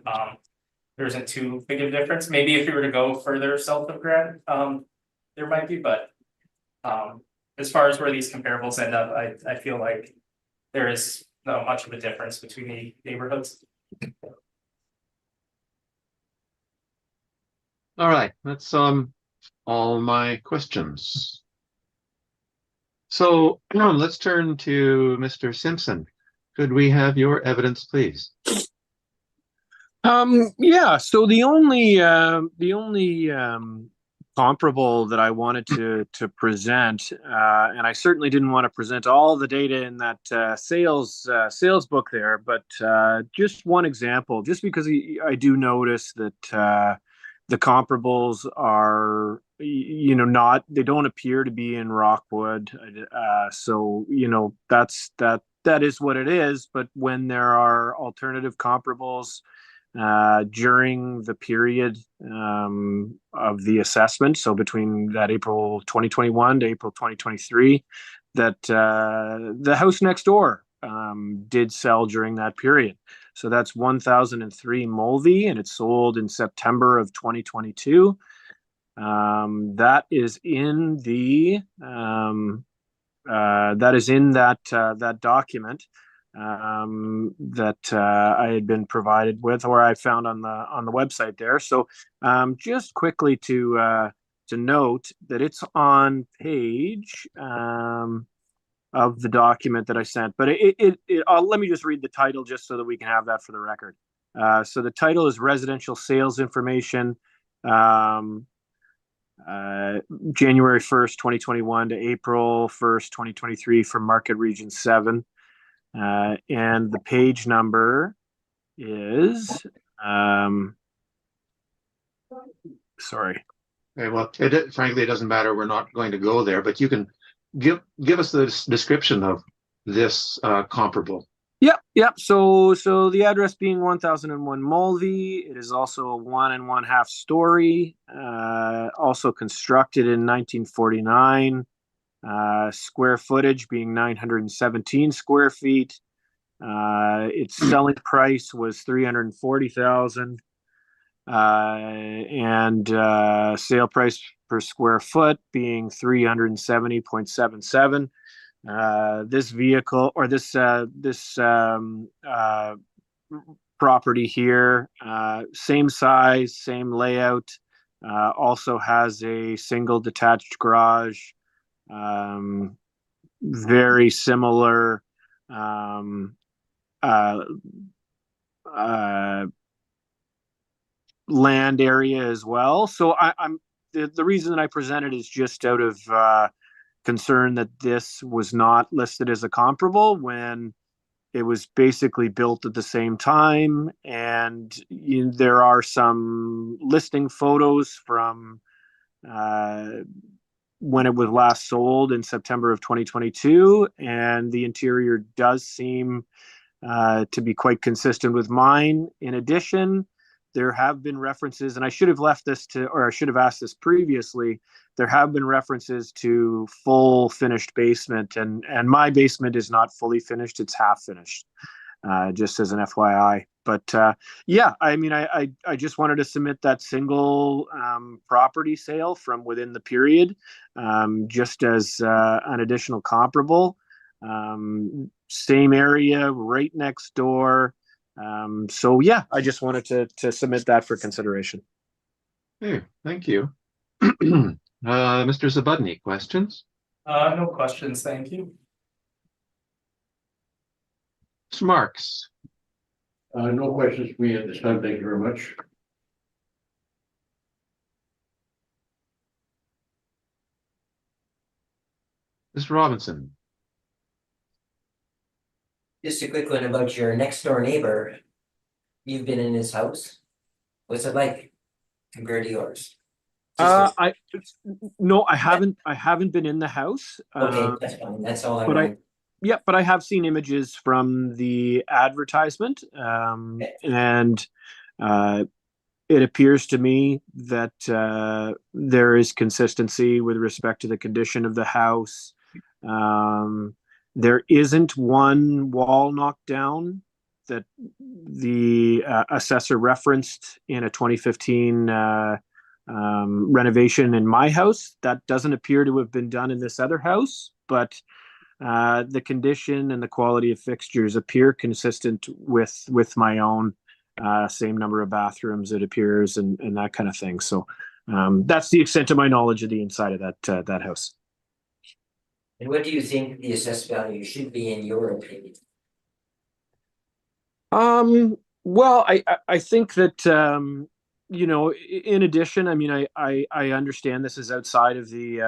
There isn't too big of a difference. Maybe if you were to go further south of Grant, there might be, but as far as where these comparables end up, I feel like there is not much of a difference between the neighborhoods. All right, that's all my questions. So let's turn to Mr. Simpson. Could we have your evidence, please? Yeah, so the only comparable that I wanted to present, and I certainly didn't want to present all the data in that sales book there, but just one example, just because I do notice that the comparables are, they don't appear to be in Rockwood, so that is what it is. But when there are alternative comparables during the period of the assessment, so between that April 2021 to April 2023, that the house next door did sell during that period. So that's 1003 Mulvey, and it sold in September of 2022. That is in that document that I had been provided with, or I found on the website there. So just quickly to note that it's on page of the document that I sent, but let me just read the title just so that we can have that for the record. So the title is Residential Sales Information, January 1st, 2021 to April 1st, 2023 for Market Region 7. And the page number is, sorry. Okay, well, frankly, it doesn't matter. We're not going to go there, but you can give us the description of this comparable. Yep. So the address being 1001 Mulvey. It is also a 1 1/2 story, also constructed in 1949. Square footage being 917 square feet. Its selling price was $340,000. And sale price per square foot being 370.77. This vehicle or this property here, same size, same layout, also has a single detached garage, very similar land area as well. So I'm the reason that I presented is just out of concern that this was not listed as a comparable when it was basically built at the same time. And there are some listing photos from when it was last sold in September of 2022, and the interior does seem to be quite consistent with mine. In addition, there have been references, and I should have left this to, or I should have asked this previously, there have been references to full finished basement, and my basement is not fully finished, it's half finished, just as an FYI. But yeah, I mean, I just wanted to submit that single property sale from within the period, just as an additional comparable. Same area, right next door. So yeah, I just wanted to submit that for consideration. Hey, thank you. Mr. Zabudny, questions? No questions, thank you. Mr. Marks? No questions for me at this time. Thank you very much. Mr. Robinson? Just a quick one about your next door neighbor. You've been in his house. What's it like compared to yours? I haven't been in the house. Okay, that's fine. That's all I but want. Yeah, but I have seen images from the advertisement, and it appears to me that there is consistency with respect to the condition of the house. There isn't one wall knocked down that the assessor referenced in a 2015 renovation in my house. That doesn't appear to have been done in this other house, but the condition and the quality of fixtures appear consistent with my own. Same number of bathrooms, it appears, and that kind of thing. So that's the extent of my knowledge of the inside of that house. And what do you think the assessed value should be in your opinion? Well, I think that in addition, I mean, I understand this is outside of the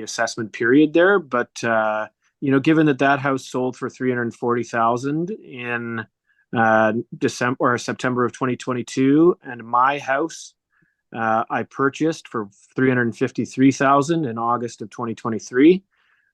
assessment period there, but given that house sold for $340,000 in December or September of 2022, and my house I purchased for $353,000 in August of 2023.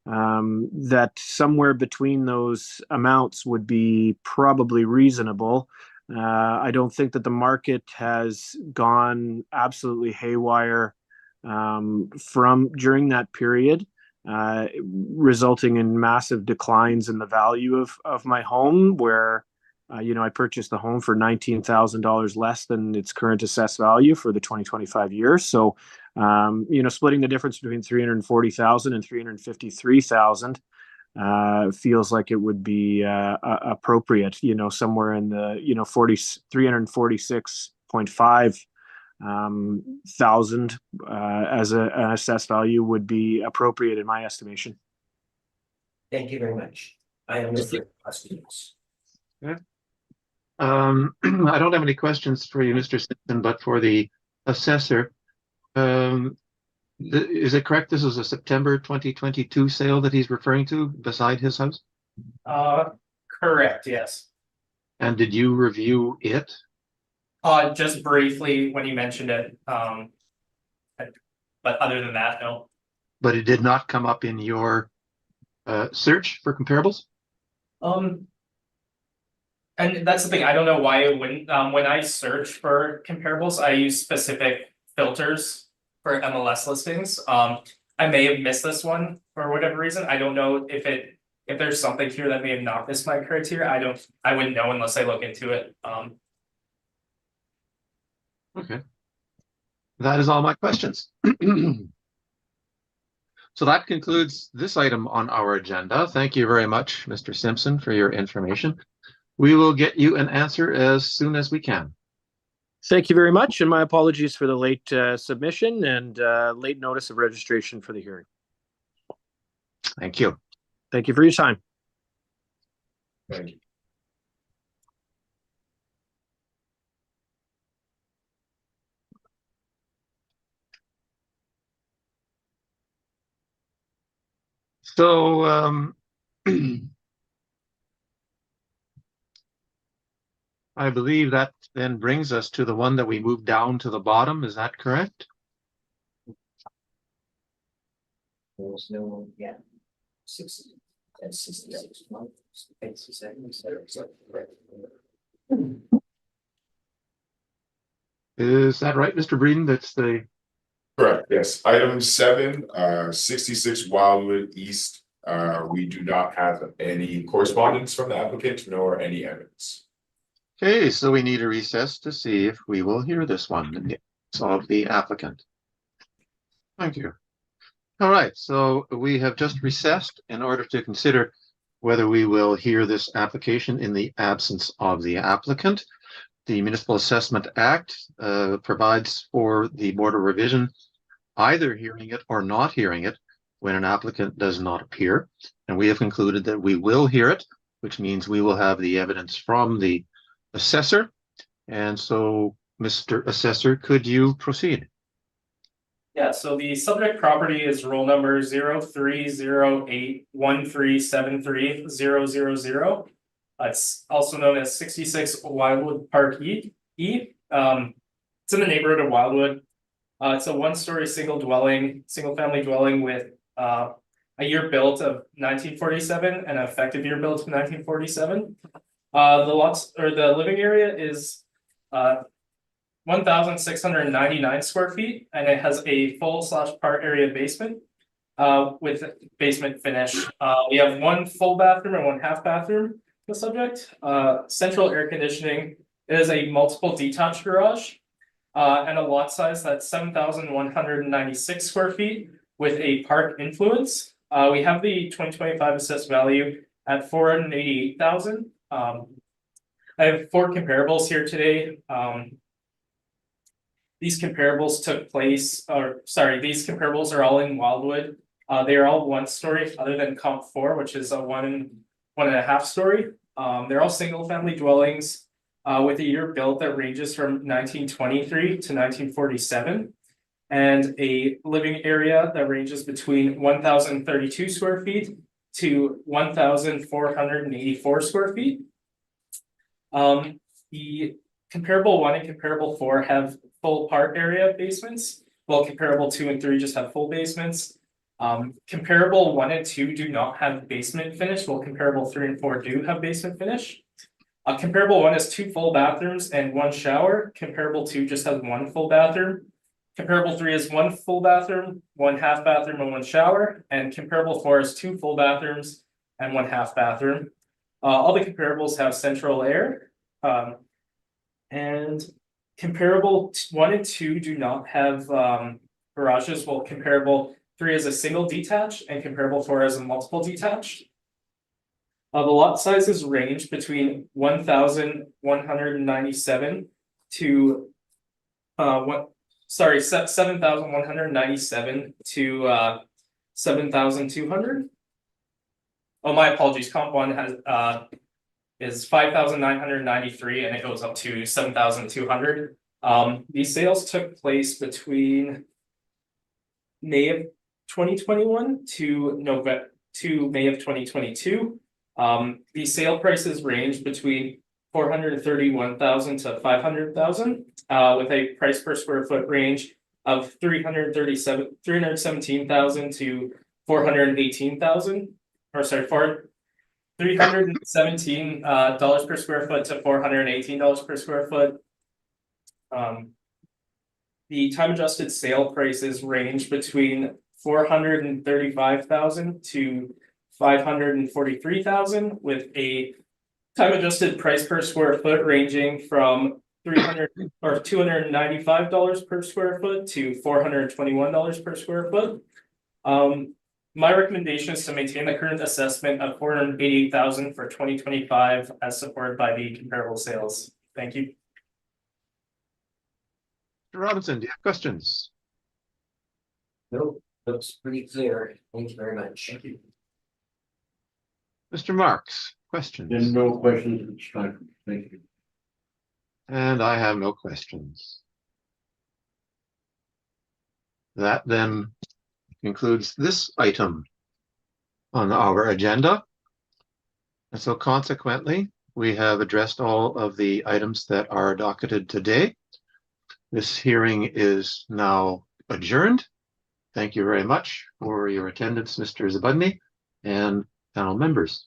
That somewhere between those amounts would be probably reasonable. I don't think that the market has gone absolutely haywire from during that period, resulting in massive declines in the value of my home, where I purchased the home for $19,000 less than its current assessed value for the 2025 year. So, splitting the difference between $340,000 and $353,000 feels like it would be appropriate. Somewhere in the $346.5 thousand as an assessed value would be appropriate in my estimation. Thank you very much. I have no further questions. Yeah. I don't have any questions for you, Mr. Simpson, but for the assessor, is it correct this is a September 2022 sale that he's referring to beside his house? Correct, yes. And did you review it? Just briefly when you mentioned it, but other than that, no. But it did not come up in your search for comparables? And that's the thing, I don't know why it wouldn't. When I search for comparables, I use specific filters for MLS listings. I may have missed this one for whatever reason. I don't know if it if there's something here that may have not missed my criteria, I wouldn't know unless I look into it. Okay. That is all my questions. So that concludes this item on our agenda. Thank you very much, Mr. Simpson, for your information. We will get you an answer as soon as we can. Thank you very much, and my apologies for the late submission and late notice of registration for the hearing. Thank you. Thank you for your time. Thank you. So I believe that then brings us to the one that we moved down to the bottom. Is that correct? There's no, yeah. 60, that's 66 months. 67, 77. Is that right, Mr. Breeden? That's the Correct, yes. Item 7, 66 Wildwood East. We do not have any correspondence from the applicant nor any evidence. okay. So we need a recess to see if we will hear this one of the applicant. Thank you. All right. So we have just recessed in order to consider whether we will hear this application in the absence of the applicant. The Municipal Assessment Act provides for the Board of Revision either hearing it or not hearing it when an applicant does not appear. And we have concluded that we will hear it, which means we will have the evidence from the assessor. And so, Mr. Assessor, could you proceed? Yeah, so the subject property is roll number 030813730000. It's also known as 66 Wildwood Park E. It's in the neighborhood of Wildwood. It's a one-story single-family dwelling with a year built of 1947 and an effective year built of 1947. The living area is 1,699 square feet, and it has a full/part area basement with basement finish. We have one full bathroom and one half bathroom. The subject, central air conditioning. It is a multiple detached garage. And a lot size that's 7,196 square feet with a park influence. We have the 2025 assessed value at 488,000. I have 4 comparables here today. These comparables these comparables are all in Wildwood. They are all 1 story other than comp 4, which is a 1.5 story. They're all single family dwellings. With a year built that ranges from 1923 to 1947, and a living area that ranges between 1,032 square feet to 1,484 square feet. The comparable 1 and comparable 4 have full part area basements, while comparable 2 and 3 just have full basements. Comparable 1 and 2 do not have basement finish, while comparable 3 and 4 do have basement finish. Comparable 1 has 2 full bathrooms and 1 shower. Comparable 2 just has 1 full bathroom. Comparable 3 has 1 full bathroom, 1 half bathroom, and 1 shower. And comparable 4 has 2 full bathrooms and 1 half bathroom. All the comparables have central air. And comparable 1 and 2 do not have garages, while comparable 3 is a single detached and comparable 4 has a multiple detached. The lot sizes range between 1,197 to 7,197 to 7,200. Oh, my apologies. Comp 1 has is 5,993 and it goes up to 7,200. These sales took place between May of 2021 to May of 2022. The sale prices range between 431,000 to 500,000, with a price per square foot range of 317,000 to 418,000, or sorry, $317 per square foot to $418 per square foot. The time adjusted sale prices range between 435,000 to $543,000 with a time adjusted price per square foot ranging from $300 or $295 per square foot to $421 per square foot. My recommendation is to maintain the current assessment of $488,000 for 2025 as supported by the comparable sales. Thank you. Mr. Robinson, do you have questions? No, looks pretty clear. Thank you very much. Thank you. Mr. Marks, And questions? no questions at this time. Thank you. And I have no questions. That then concludes this item on our agenda. And so consequently, we have addressed all of the items that are docketed today. This hearing is now adjourned. Thank you very much for your attendance, Mr. Zabudny and panel members.